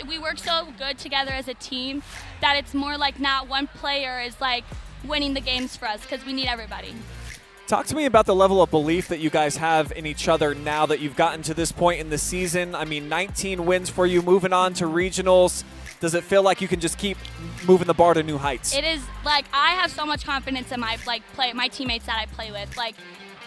S6: we work so good together as a team that it's more like not one player is like winning the games for us because we need everybody.
S3: Talk to me about the level of belief that you guys have in each other now that you've gotten to this point in the season. I mean, 19 wins for you, moving on to regionals. Does it feel like you can just keep moving the bar to new heights?
S6: It is like I have so much confidence in my teammates that I play with. Like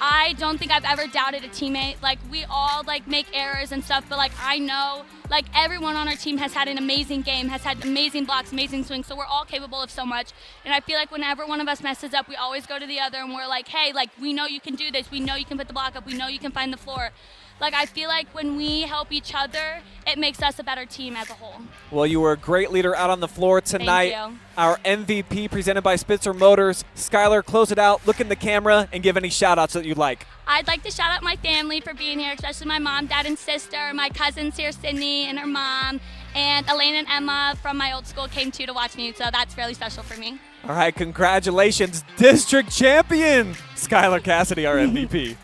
S6: I don't think I've ever doubted a teammate. Like we all like make errors and stuff, but like I know like everyone on our team has had an amazing game, has had amazing blocks, amazing swings, so we're all capable of so much. And I feel like whenever one of us messes up, we always go to the other and we're like, hey, like we know you can do this, we know you can put the block up, we know you can find the floor. Like I feel like when we help each other, it makes us a better team as a whole.
S3: Well, you were a great leader out on the floor tonight.
S6: Thank you.
S3: Our MVP presented by Spitzer Motors. Skylar, close it out, look in the camera, and give any shout-outs that you'd like.
S6: I'd like to shout out my family for being here, especially my mom, dad, and sister. My cousins here, Sydney and her mom, and Elaine and Emma from my old school came too to watch me, so that's really special for me.
S3: All right, congratulations, district champion, Skylar Cassidy, our MVP.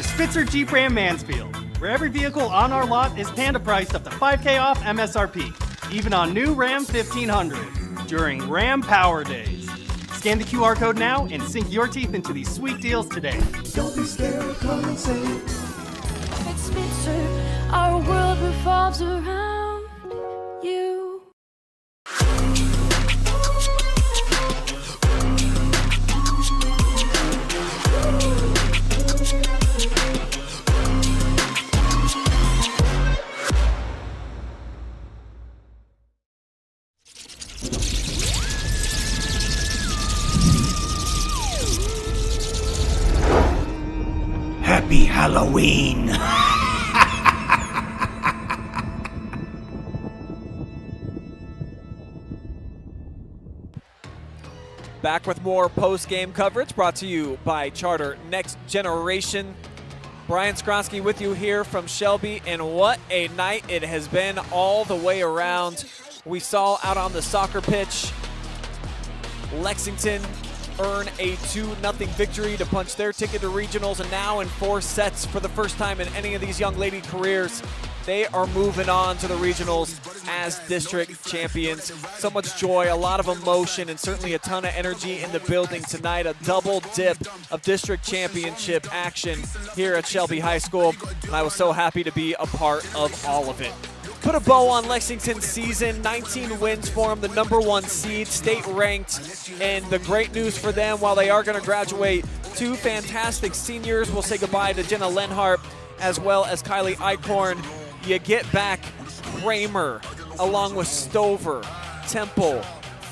S7: Spitzer Jeep Ram Mansfield, where every vehicle on our lot is Panda priced up to $5K off MSRP, even on new Ram 1500 during Ram Power Days. Scan the QR code now and sink your teeth into these sweet deals today.
S2: Don't be scared, come and save.
S8: At Spitzer, our world revolves around you.
S2: Happy Halloween!
S3: Back with more post-game coverage brought to you by Charter Next Generation. Brian Skowronski with you here from Shelby, and what a night it has been all the way around. We saw out on the soccer pitch, Lexington earn a 2-0 victory to punch their ticket to regionals, and now in 4 sets for the first time in any of these young lady careers, they are moving on to the regionals as district champions. So much joy, a lot of emotion, and certainly a ton of energy in the building tonight. A double dip of district championship action here at Shelby High School, and I was so happy to be a part of all of it. Put a bow on Lexington's season, 19 wins for them, the #1 seed, state ranked, and the great news for them, while they are going to graduate 2 fantastic seniors, we'll say goodbye to Jenna Lenhart as well as Kylie Eichhorn. You get back Kramer along with Stover, Temple,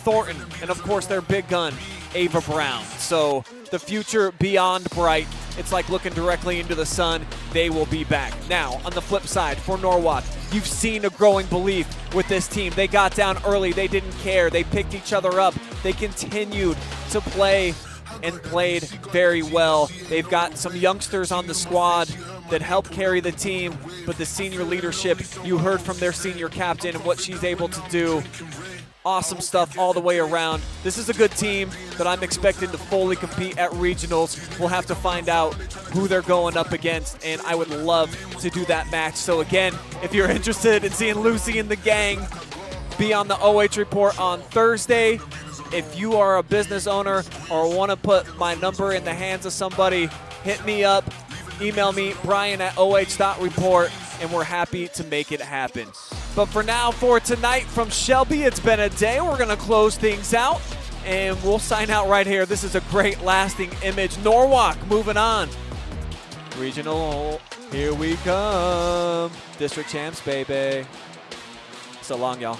S3: Thornton, and of course their big gun, Ava Brown. So the future beyond bright. It's like looking directly into the sun. They will be back. Now, on the flip side, for Norwalk, you've seen a growing belief with this team. They got down early. They didn't care. They picked each other up. They continued to play and played very well. They've got some youngsters on the squad that help carry the team, but the senior leadership, you heard from their senior captain and what she's able to do. Awesome stuff all the way around. This is a good team that I'm expecting to fully compete at regionals. We'll have to find out who they're going up against, and I would love to do that match. So again, if you're interested in seeing Lucy and the gang, be on the OH Report on Thursday. If you are a business owner or want to put my number in the hands of somebody, hit me up. Email me, Brian@OH.REPORT, and we're happy to make it happen. But for now, for tonight from Shelby, it's been a day. We're going to close things out, and we'll sign out right here. This is a great lasting image. Norwalk moving on. Regional, here we come. District champs, baby. So long, y'all.